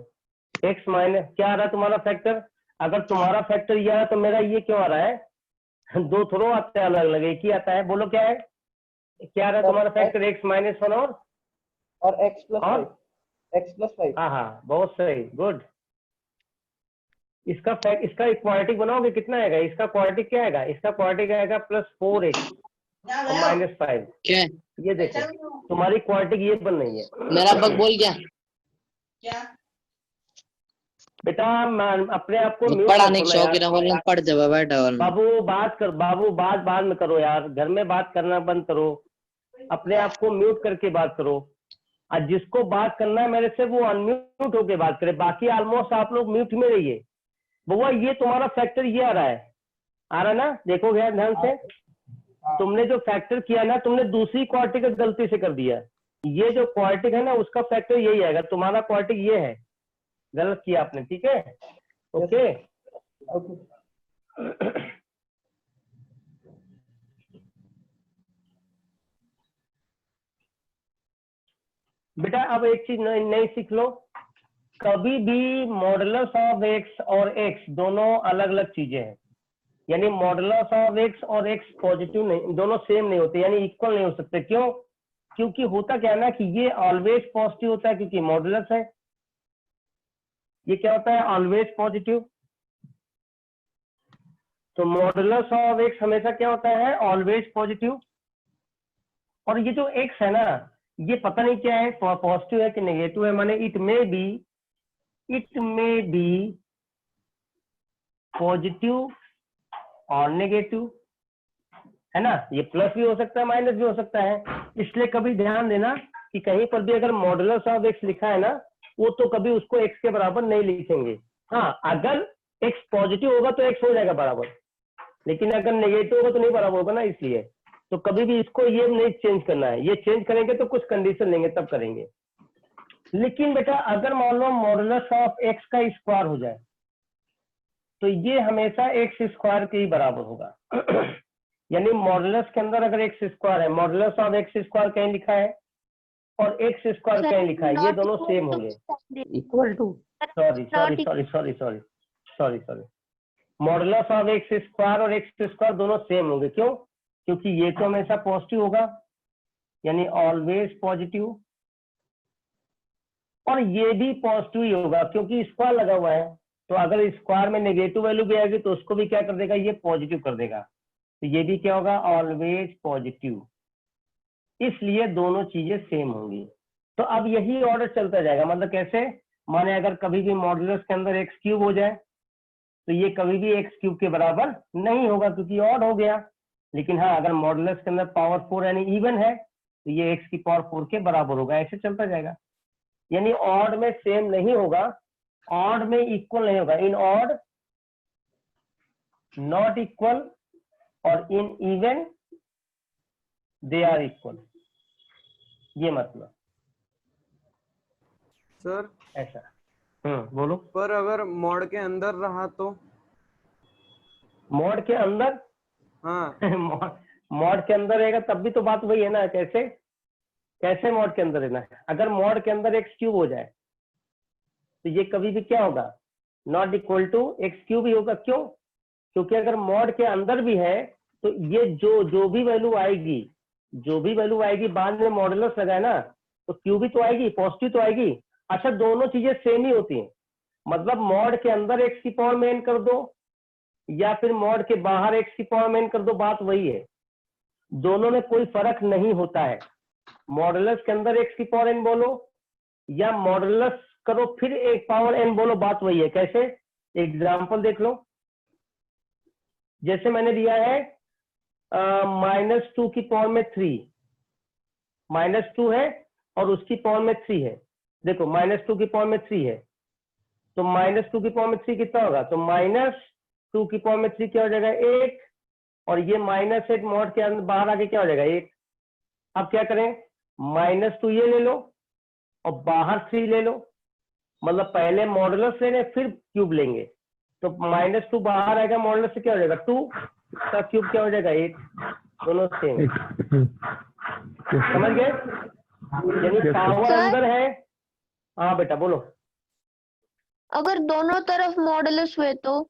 x माइनस क्या आ रहा है तुम्हारा फैक्टर? अगर तुम्हारा फैक्टर ये आ रहा है तो मेरा ये क्यों आ रहा है? दो थोड़ो आते हैं अलग अलग, एक ही आता है। बोलो क्या है, क्या आ रहा है तुम्हारा फैक्टर? x माइनस 1 और x प्लस 5। हाँ बहुत सही, गुड। इसका क्वाड्रेटिक बनाओगे कितना आएगा? इसका क्वाड्रेटिक क्या आएगा? इसका क्वाड्रेटिक आएगा +4x और -5। क्या ये देखो तुम्हारी क्वाड्रेटिक ये बन रही है। मेरा बग बोल क्या बेटा अपने आप को म्यूट पढ़ाने रखो की ना शौक यार। बोल पढ़ जाओ बैठा वाला। बाबू बात कर, बाबू बात बाद में करो यार, घर में बात करना बंद करो, अपने आप को म्यूट करके बात करो। और जिसको बात करना है मेरे से वो अनम्यूट होके बात करे, बाकी ऑलमोस्ट आप लोग म्यूट में रहिए। बउआ ये तुम्हारा फैक्टर ये आ रहा है ना, देखोगे यार ध्यान से। तुमने जो फैक्टर किया ना, तुमने दूसरी क्वाड्रेटिक गलती से कर दिया। ये जो क्वाड्रेटिक है ना उसका फैक्टर यही आएगा, तुम्हारा क्वाड्रेटिक ये है, गलत किया आपने, ठीक है? ओके बेटा अब एक चीज नई सीख लो, कभी भी मॉडुलस ऑफ x और x दोनों अलग अलग चीजें हैं। यानी मॉडुलस ऑफ x और x पॉजिटिव नहीं, दोनों सेम नहीं होते, यानी इक्वल नहीं हो सकते। क्यों? क्योंकि होता क्या है ना कि ये ऑलवेज पॉजिटिव होता है क्योंकि मॉडुलस है। ये क्या होता है? Always positive. तो मॉडुलस ऑफ x हमेशा क्या होता है? Always positive. और ये जो x है ना, ये पता नहीं क्या है, पॉजिटिव है कि नेगेटिव है, माने इट मे बी पॉजिटिव और नेगेटिव, है ना। ये प्लस भी हो सकता है, माइनस भी हो सकता है। इसलिए कभी ध्यान देना कि कहीं पर भी अगर मॉडुलस ऑफ x लिखा है ना, वो तो कभी उसको x के बराबर नहीं लिखेंगे। हाँ, अगर x पॉजिटिव होगा तो x हो जाएगा बराबर, लेकिन अगर नेगेटिव होगा तो नहीं बराबर होगा ना, इसलिए तो कभी भी इसको ये नहीं चेंज करना है। ये चेंज करेंगे तो कुछ कंडीशन लेंगे तब करेंगे। लेकिन बेटा अगर मान लो मॉडुलस ऑफ एक्स का स्क्वायर हो जाए तो ये हमेशा एक्स स्क्वायर के ही बराबर होगा। यानी मॉडुलस के अंदर अगर एक्स स्क्वायर है, मॉडुलस ऑफ एक्स स्क्वायर कहीं लिखा है और एक्स स्क्वायर कहीं लिखा है, ये दोनों सेम होंगे। Equal to sorry modulus of x square और एक्स स्क्वायर दोनों सेम होंगे। क्यों? क्योंकि ये तो हमेशा पॉजिटिव होगा, यानी ऑलवेज पॉजिटिव, और ये भी पॉजिटिव ही होगा क्योंकि स्क्वायर लगा हुआ है। तो अगर स्क्वायर में नेगेटिव वैल्यू भी आएगी तो उसको भी क्या कर देगा, ये पॉजिटिव कर देगा। तो ये भी क्या होगा, ऑलवेज पॉजिटिव। इसलिए दोनों चीजें सेम होंगी। तो अब यही ऑर्डर चलता जाएगा। मतलब कैसे, माने अगर कभी भी मॉडुलस के अंदर एक्स क्यूब हो जाए तो ये कभी भी एक्स क्यूब के बराबर नहीं होगा क्योंकि ऑड हो गया। लेकिन हाँ, अगर मॉडुलस के अंदर पावर 4 यानी इवन है तो ये एक्स की पावर 4 के बराबर होगा। ऐसे चलता जाएगा। यानी ऑड में सेम नहीं होगा, ऑड में इक्वल नहीं होगा। इन ऑड नॉट इक्वल और in even they are equal, ये मतलब सर ऐसा। बोलो। पर अगर मॉड के अंदर रहा तो? मॉड के अंदर? हाँ मॉड के अंदर रहेगा तब भी तो बात वही है ना। कैसे कैसे मॉड के अंदर रहना है? अगर मॉड के अंदर एक्स क्यूब हो जाए तो ये कभी भी क्या होगा, not equal to x cube ही होगा। क्यों? क्योंकि अगर मॉड के अंदर भी है तो ये जो भी वैल्यू आएगी बाद में मॉडुलस लगाए ना तो क्यूब ही तो आएगी, पॉजिटिव तो आएगी। अच्छा, दोनों चीजें सेम ही होती हैं। मतलब मॉड के अंदर एक्स की पावर में n कर दो या फिर मॉड के बाहर एक्स की पावर में n कर दो, बात वही है। दोनों में कोई फर्क नहीं होता है। मॉडुलस के अंदर एक्स की पावर n बोलो या मॉडुलस करो फिर एक पावर n बोलो, बात वही है। कैसे? एग्जाम्पल देख लो। जैसे मैंने दिया है -2 की पावर में 3, -2 है और उसकी पावर में 3 है। देखो -2 की पावर में 3 है तो -2 की पावर में 3 कितना होगा, तो -2 की पावर में 3 क्या हो जाएगा, 1, और ये -8 मॉड के अंदर बाहर आके क्या हो जाएगा, 1। अब क्या करें, -2 ये ले लो और बाहर 3 ले लो। मतलब पहले मॉडुलस ले लें फिर क्यूब लेंगे। तो -2 बाहर आएगा, मॉडुलस से क्या हो जाएगा 2 का क्यूब क्या हो जाएगा 1, दोनों सेम। समझ गए? यानी पावर अंदर है। हाँ बेटा बोलो। अगर दोनों तरफ मॉडुलस हुए तो?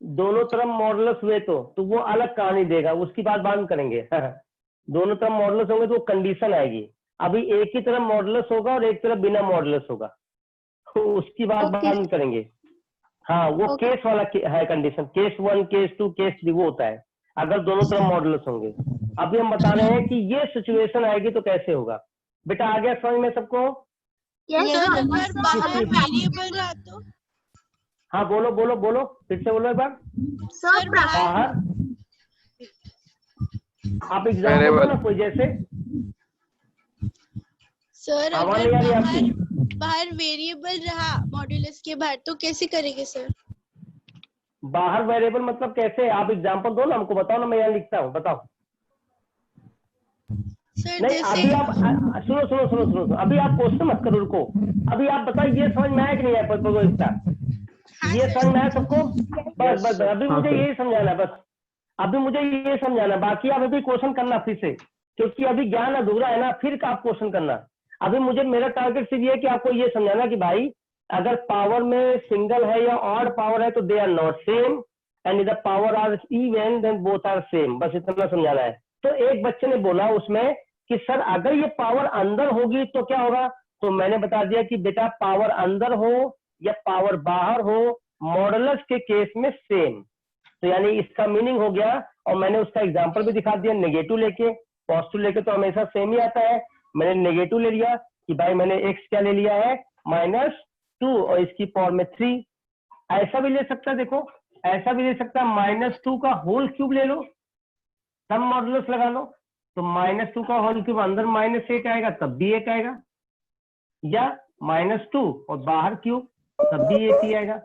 दोनों तरफ मॉडुलस हुए तो वो अलग कहानी देगा, उसकी बात बाद में करेंगे। दोनों तरफ मॉडुलस होंगे तो वो कंडीशन आएगी। अभी एक ही तरफ मॉडुलस होगा और एक तरफ बिना मॉडुलस होगा, तो उसकी बात बाद में करेंगे। हाँ, वो केस वाला है कंडीशन, केस 1, केस 2, केस 3 वो होता है अगर दोनों तरफ मॉडुलस होंगे। अभी हम बता रहे हैं कि ये सिचुएशन आएगी तो कैसे होगा। बेटा आ गया समझ में सबको? अगर बाहर वेरिएबल रहा तो? हाँ बोलो बोलो बोलो, फिर से बोलो एक बार। सर बाहर आप एग्जाम्पल दो ना कोई, जैसे सर आवाज अगर नहीं आ रही आपकी। बाहर वेरिएबल रहा मॉड्यूलस के बाहर तो कैसे करेंगे सर? बाहर वेरिएबल मतलब कैसे, आप एग्जाम्पल दो ना हमको, बताओ ना, मैं यहाँ लिखता हूँ, बताओ। सर नहीं अभी आप सुनो, अभी आप क्वेश्चन मत करो, रुको। अभी आप बताओ ये समझ में आया कि नहीं आया? ये समझ में आया सबको? बस अभी मुझे यही समझाना है, बस अभी मुझे ये समझाना। बाकी आप अभी क्वेश्चन करना फिर से, क्योंकि अभी ज्ञान अधूरा है ना, फिर आप क्वेश्चन करना। अभी मुझे मेरा टारगेट सिर्फ ये है कि आपको ये समझाना कि भाई अगर पावर में सिंगल है या ऑड पावर है तो they are not same, and if the power are even then both are same. बस इतना समझाना है। तो एक बच्चे ने बोला उसमें कि सर अगर ये पावर अंदर होगी तो क्या होगा, तो मैंने बता दिया कि बेटा पावर अंदर हो या पावर बाहर हो, मॉडुलस के केस में सेम। तो यानी इसका मीनिंग हो गया, और मैंने उसका एग्जांपल भी दिखा दिया। नेगेटिव लेके पॉजिटिव लेके तो हमेशा सेम ही आता है। मैंने नेगेटिव ले लिया कि भाई मैंने एक्स क्या ले लिया है, -2 और इसकी पावर में 3। ऐसा भी ले सकता है, देखो ऐसा भी ले सकता है, -2 का होल क्यूब ले लो, तब मॉडुलस लगा लो। तो -2 का होल क्यूब अंदर -8 आएगा तब भी 1 आएगा, या -2 और बाहर क्यूब तब भी 1 ही आएगा।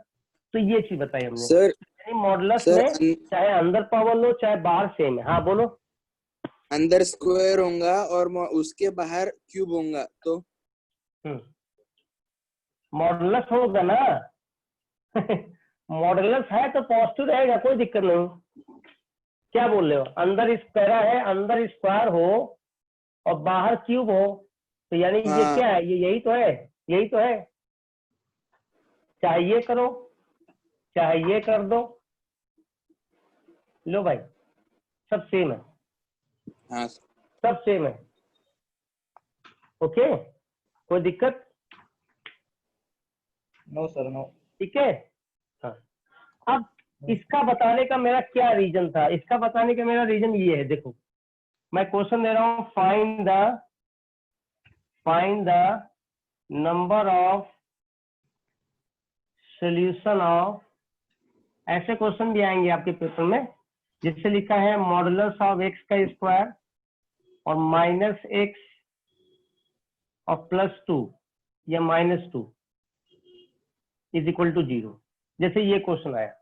तो ये चीज बताई हमने। सर मॉडुलस सर में चाहे अंदर पावर लो चाहे बाहर सेम है। हाँ बोलो। अंदर स्क्वायर होगा और उसके बाहर क्यूब होगा तो मॉडुलस होगा ना। मॉडुलस है तो पॉजिटिव रहेगा, कोई दिक्कत नहीं। क्या बोल रहे हो? अंदर स्क्वायर है, अंदर स्क्वायर हो और बाहर क्यूब हो, तो यानी ये हाँ। क्या है? ये यही तो है, यही तो है। चाहे ये करो चाहे ये कर दो, लो भाई सब सेम है। हाँ सब सेम है। ओके, कोई दिक्कत? No sir no. ठीक है। हाँ, अब इसका बताने का मेरा क्या रीजन था? इसका बताने का मेरा रीजन ये है, देखो मैं क्वेश्चन दे रहा हूं, find the number of solution of, ऐसे क्वेश्चन भी आएंगे आपके पेपर में जिससे लिखा है मॉडुलस ऑफ एक्स का स्क्वायर और माइनस एक्स और +2 या -2 इज इक्वल टू 0। जैसे ये क्वेश्चन आया,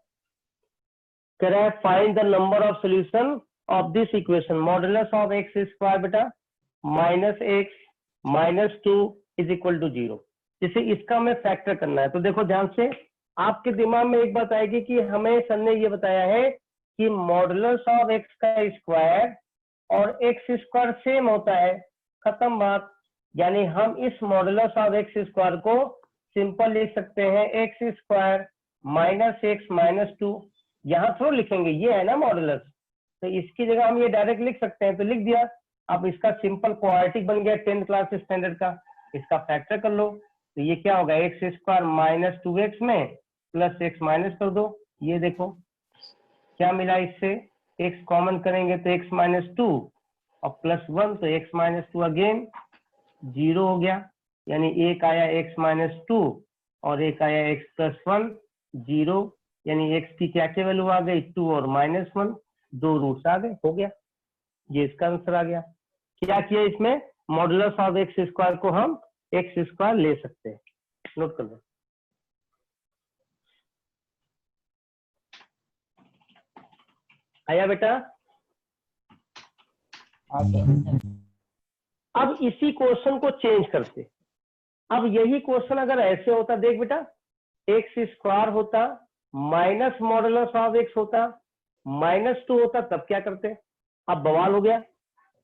कह रहा है find the number of solution of this equation modulus of x square बेटा -x -2 इज इक्वल टू 0। जैसे इसका हमें फैक्टर करना है, तो देखो ध्यान से, आपके दिमाग में एक बात आएगी कि हमें सर ने ये बताया है कि मॉडुलस ऑफ एक्स का स्क्वायर और एक्स स्क्वायर सेम होता है, खत्म बात। यानी हम इस मॉडुलस ऑफ एक्स स्क्वायर को सिंपल लिख सकते हैं एक्स स्क्वायर -x -2। यहाँ थोड़ा लिखेंगे, ये है ना मॉडुलस, तो इसकी जगह हम ये डायरेक्ट लिख सकते हैं, तो लिख दिया। अब इसका सिंपल क्वाड्रेटिक बन गया 10th क्लास स्टैंडर्ड का, इसका फैक्टर कर लो, तो ये क्या होगा एक्स स्क्वायर -2x में प्लस x माइनस कर दो। ये देखो क्या मिला, इससे x कॉमन करेंगे तो x -2 और +1 तो x -2 अगेन 0 हो गया। यानी एक आया x -2 और एक आया x +1 0, यानी x की क्या क्या वैल्यू आ गई 2 और -1, 2 रूट्स आ गए, हो गया। ये इसका आंसर आ गया। क्या किया इसमें, मॉडुलस ऑफ एक्स स्क्वायर को हम एक्स स्क्वायर ले सकते हैं, नोट कर लो। आया बेटा? अब इसी क्वेश्चन को चेंज करते, अब यही क्वेश्चन अगर ऐसे होता, देख बेटा एक्स स्क्वायर होता माइनस मॉडुलस ऑफ एक्स होता -2 होता, तब क्या करते? अब बवाल हो गया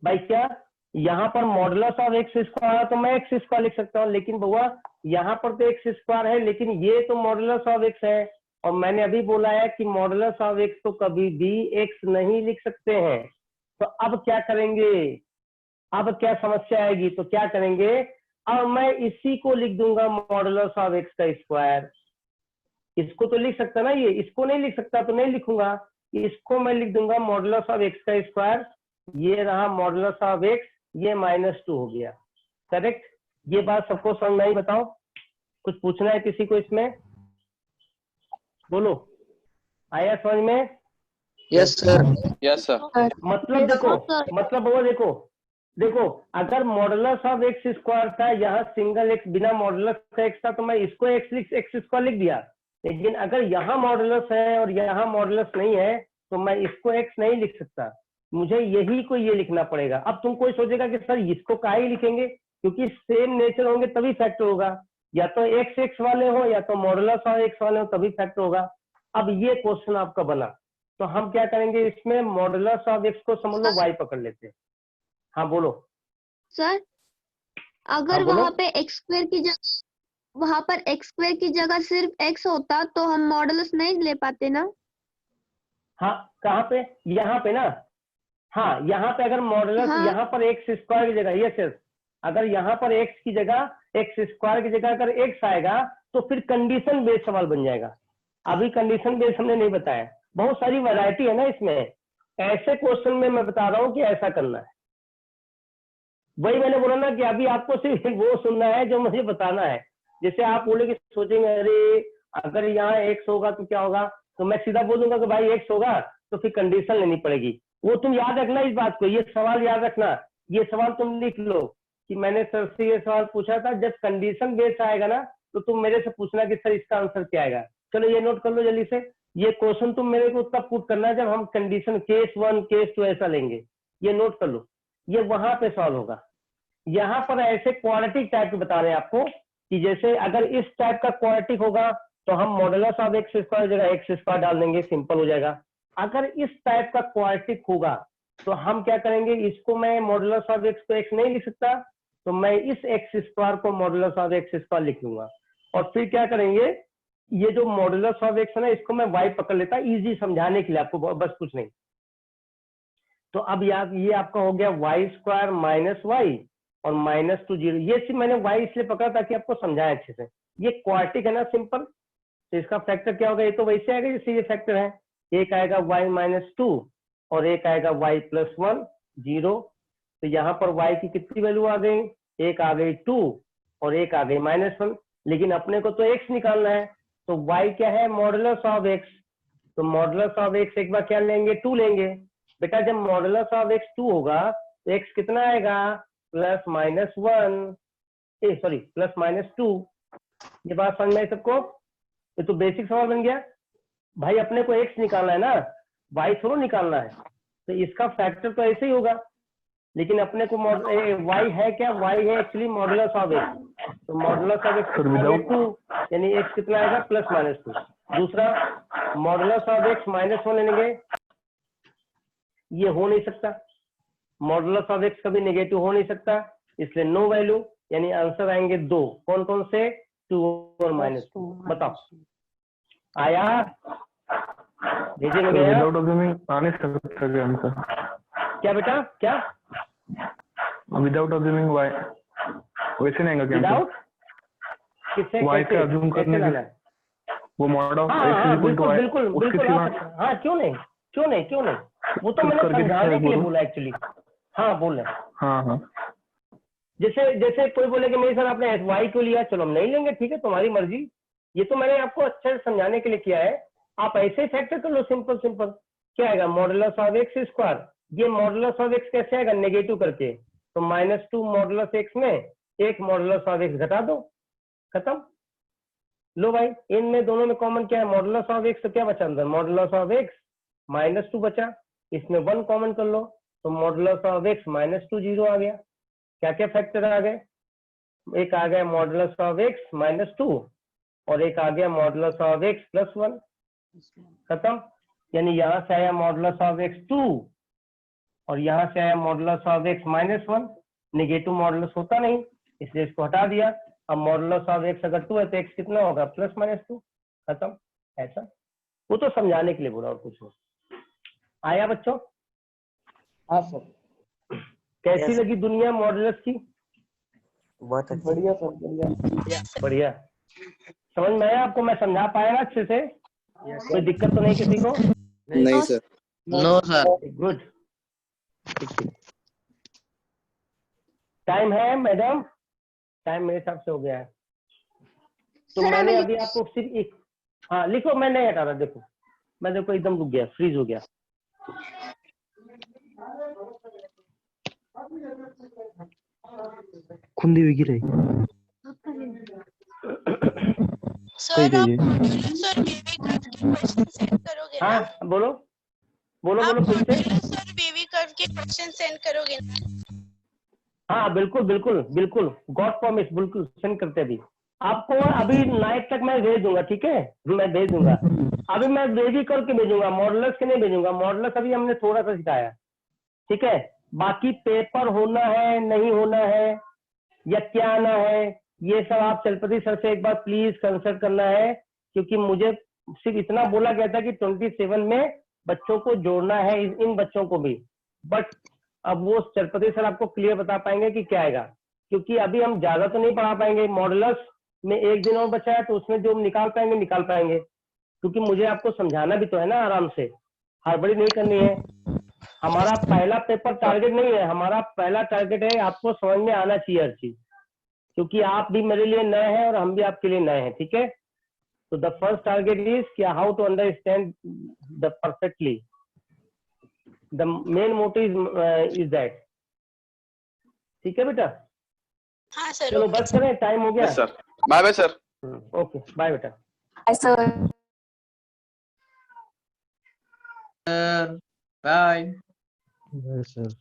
भाई। क्या यहाँ पर मॉडुलस ऑफ एक्स स्क्वायर है तो मैं एक्स स्क्वायर लिख सकता हूँ, लेकिन बउआ यहाँ पर तो एक्स स्क्वायर है लेकिन ये तो मॉडुलस ऑफ एक्स है, और मैंने अभी बोला है कि मॉडुलस ऑफ एक्स तो कभी भी एक्स नहीं लिख सकते हैं। तो अब क्या करेंगे? अब क्या समस्या आएगी? तो क्या करेंगे, अब मैं इसी को लिख दूंगा मॉडुलस ऑफ एक्स का स्क्वायर। इसको तो लिख सकता ना, ये इसको नहीं लिख सकता तो नहीं लिखूंगा, इसको मैं लिख दूंगा मॉडुलस ऑफ एक्स का स्क्वायर। ये रहा मॉडुलस ऑफ एक्स, ये -2 हो गया, करेक्ट। ये बात सबको समझ में आई? बताओ, कुछ पूछना है किसी को इसमें? बोलो, आया समझ में? Yes sir. Yes sir. मतलब देखो, मतलब वो देखो अगर मॉडुलस ऑफ एक्स स्क्वायर था, यहाँ सिंगल एक्स बिना मॉडुलस का एक्स था, तो मैं इसको एक्स स्क्वायर लिख दिया। लेकिन अगर यहाँ मॉडुलस है और यहाँ मॉडुलस नहीं है तो मैं इसको एक्स नहीं लिख सकता, मुझे यही को ये लिखना पड़ेगा। अब तुम कोई सोचेगा कि सर इसको काहे लिखेंगे, क्योंकि सेम नेचर होंगे तभी फैक्टर होगा, या तो एक्स एक्स वाले हो या तो मॉडुलस ऑफ एक्स वाले हो तभी फैक्टर होगा। अब ये क्वेश्चन आपका बना, तो हम क्या करेंगे, इसमें मॉडुलस ऑफ एक्स को समझ लो y पकड़ लेते हैं। हाँ बोलो सर, अगर हाँ, बोलो। वहाँ पे एक्स स्क्वायर की जगह, वहाँ पर एक्स स्क्वायर की जगह सिर्फ एक्स होता तो हम मॉडुलस नहीं ले पाते ना? हाँ कहाँ पे? यहाँ पे ना। हाँ यहाँ पे अगर मॉडुलस, हाँ। यहाँ पर एक्स स्क्वायर की जगह, यस, अगर यहाँ पर एक्स की जगह एक्स स्क्वायर की जगह अगर एक्स आएगा तो फिर कंडीशन बेस्ड सवाल बन जाएगा। अभी कंडीशन बेस्ड हमने नहीं बताया, बहुत सारी वैरायटी है ना इसमें। ऐसे क्वेश्चन में मैं बता रहा हूँ कि ऐसा करना है। वही मैंने बोला ना कि अभी आपको सिर्फ वो सुनना है जो मुझे बताना है। जैसे आप बोलेंगे, सोचेंगे अरे अगर यहाँ एक्स होगा तो क्या होगा, तो मैं सीधा बोल दूंगा कि भाई एक्स होगा, तो फिर कंडीशन लेनी पड़ेगी। वो तुम याद रखना इस बात को, ये सवाल याद रखना, ये सवाल तुम लिख लो कि मैंने सर से ये सवाल पूछा था। जब कंडीशन बेस्ड आएगा ना तो तुम मेरे से पूछना कि सर इसका आंसर क्या आएगा। चलो ये नोट कर लो जल्दी से। ये क्वेश्चन तुम मेरे को तब पुट करना है जब हम कंडीशन केस 1 केस 2 ऐसा लेंगे, ये नोट कर लो, ये वहां पे सॉल्व होगा। यहाँ पर ऐसे क्वाड्रेटिक टाइप के बता रहे हैं आपको कि जैसे अगर इस टाइप का क्वाड्रेटिक होगा तो हम मॉडुलस ऑफ एक्स स्क्वायर जगह एक्स स्क्वायर डाल देंगे, सिंपल हो जाएगा। अगर इस टाइप का क्वाड्रेटिक होगा तो हम क्या करेंगे, इसको मैं मॉडुलस ऑफ एक्स को एक्स नहीं लिख सकता, तो मैं इस एक्स स्क्वायर को मॉडुलस ऑफ एक्स स्क्वायर लिख लूंगा। और फिर क्या करेंगे, ये जो मॉडुलस ऑफ एक्स है ना, इसको मैं वाई पकड़ लेता, इजी समझाने के लिए आपको, बस कुछ नहीं। तो अब ये आपका हो गया वाई स्क्वायर माइनस वाई और माइनस टू 0। ये सिर्फ मैंने वाई इसलिए पकड़ा ताकि आपको समझाएं अच्छे से। ये क्वाड्रेटिक है ना, सिंपल, तो इसका फैक्टर क्या होगा, ये तो वैसे आएगा जैसे ये फैक्टर है। एक आएगा y माइनस 2 और एक आएगा y प्लस 1 0। तो यहाँ पर y की कितनी वैल्यू आ गई, एक आ गई 2 और एक आ गई -1। लेकिन अपने को तो x निकालना है, तो y क्या है, मॉडुलस ऑफ x। तो मॉडुलस ऑफ x एक बार क्या लेंगे, 2 लेंगे। बेटा जब मॉडुलस ऑफ x 2 होगा तो x कितना आएगा, plus minus 1, sorry plus minus 2। ये बात समझ में आई सबको? ये तो बेसिक सवाल बन गया भाई। अपने को x निकालना है ना, y थोड़ा निकालना है, तो इसका फैक्टर तो ऐसे ही होगा। लेकिन अपने को y है क्या, y है एक्चुअली मॉडुलस ऑफ x। तो मॉडुलस ऑफ x 2 यानी x कितना आएगा, प्लस माइनस 2। दूसरा मॉडुलस ऑफ x -1 लेंगे, ये हो नहीं सकता, मॉडुलस ऑफ x कभी नेगेटिव हो नहीं सकता, इसलिए नो वैल्यू। यानी आंसर आएंगे 2, कौन कौन से, 2 और -2। बताओ आया, भेजे में गया? विदाउट अज्यूमिंग आ नहीं सकता क्या आंसर? क्या बेटा, क्या विदाउट अज्यूमिंग y वैसे नहीं आएगा क्या? विदाउट किससे, y का अज्यूम करने से वो mod of x equal to y, बिल्कुल उसके बिल्कुल सिवा हाँ, क्यों नहीं, क्यों नहीं, क्यों नहीं, वो तो मैंने समझाने के लिए बोला एक्चुअली। हाँ बोल रहे, हाँ जैसे कोई बोले कि नहीं सर आपने y क्यों लिया, चलो हम नहीं लेंगे, ठीक है तुम्हारी मर्जी। ये तो मैंने आपको अच्छे से समझाने के लिए किया है। आप ऐसे फैक्टर कर लो, सिंपल सिंपल। क्या आएगा, मॉडुलस ऑफ एक्स स्क्वायर। ये मॉडुलस ऑफ एक्स कैसे आएगा, नेगेटिव करके, तो -2 मॉडुलस एक्स में एक मॉडुलस ऑफ एक्स घटा दो, खत्म। लो भाई, इनमें दोनों में कॉमन क्या है, मॉडुलस ऑफ एक्स, तो क्या बचा अंदर, मॉडुलस ऑफ एक्स -2 बचा, इसमें 1 कॉमन कर लो, तो मॉडुलस ऑफ एक्स -2 0 आ गया। क्या क्या फैक्टर आ गए, एक आ गया मॉडुलस ऑफ एक्स -2 और एक आ गया मॉडुलस ऑफ एक्स प्लस 1, खत्म। यानी यहाँ से आया मॉडुलस ऑफ एक्स 2 और यहाँ से आया modulus of x -1। Negative modulus होता नहीं, इसलिए इसको हटा दिया। अब मॉडुलस ऑफ एक्स अगर 2 है तो एक्स कितना होगा, प्लस -2, खत्म। ऐसा वो तो समझाने के लिए बोला और कुछ नहीं। आया बच्चों? हाँ सर। कैसी लगी दुनिया मॉडुलस की? बहुत अच्छा। बढ़िया सर, बढ़िया बढ़िया। समझ में आया आपको, मैं समझा पाया ना अच्छे से? कोई दिक्कत तो नहीं किसी को? नहीं सर। No sir. गुड। टाइम है मैडम? टाइम मेरे हिसाब से हो गया है। तो मैंने अभी आपको सिर्फ एक, हाँ लिखो, मैं नहीं हटा रहा, देखो मैं देखो एकदम रुक गया, फ्रीज हो गया। खुंदी भी गिरे। सर आप सर बेबी कर्व के क्वेश्चन सेंड करोगे ना? हाँ बोलो बोलो बोलो फिर से। सर बेबी कर्व के क्वेश्चन सेंड करोगे ना? हाँ बिल्कुल बिल्कुल बिल्कुल, गॉड प्रॉमिस, बिल्कुल सेंड करते अभी आपको। अभी नाइट तक मैं भेज दूंगा, ठीक है, मैं भेज दूंगा। अभी मैं बेबी कर्व के भेजूंगा, मॉडुलस के नहीं भेजूंगा। मॉडुलस अभी हमने थोड़ा सा सिखाया, ठीक है। बाकी पेपर होना है नहीं होना है या क्या आना है, ये सब आप चलपति सर से एक बार प्लीज कंसल्ट करना है, क्योंकि मुझे सिर्फ इतना बोला गया था कि 27 में बच्चों को जोड़ना है, इन बच्चों को भी। बट अब वो चलपति सर आपको क्लियर बता पाएंगे कि क्या आएगा, क्योंकि अभी हम ज्यादा तो नहीं पढ़ा पाएंगे। मॉडुलस में एक दिन और बचा है, तो उसमें जो हम निकाल पाएंगे, क्योंकि मुझे आपको समझाना भी तो है ना, आराम से, हड़बड़ी नहीं करनी है। हमारा पहला पेपर टारगेट नहीं है, हमारा पहला टारगेट है आपको समझ में आना चाहिए हर चीज, क्योंकि आप भी मेरे लिए नए हैं और हम भी आपके लिए नए हैं, ठीक है। तो द फर्स्ट टारगेट इज कि how to understand the perfectly, the main motive is that, ठीक है बेटा। हाँ सर। चलो बस करें, टाइम हो गया sir. Bye bye sir. Okay bye बेटा। Sir bye sir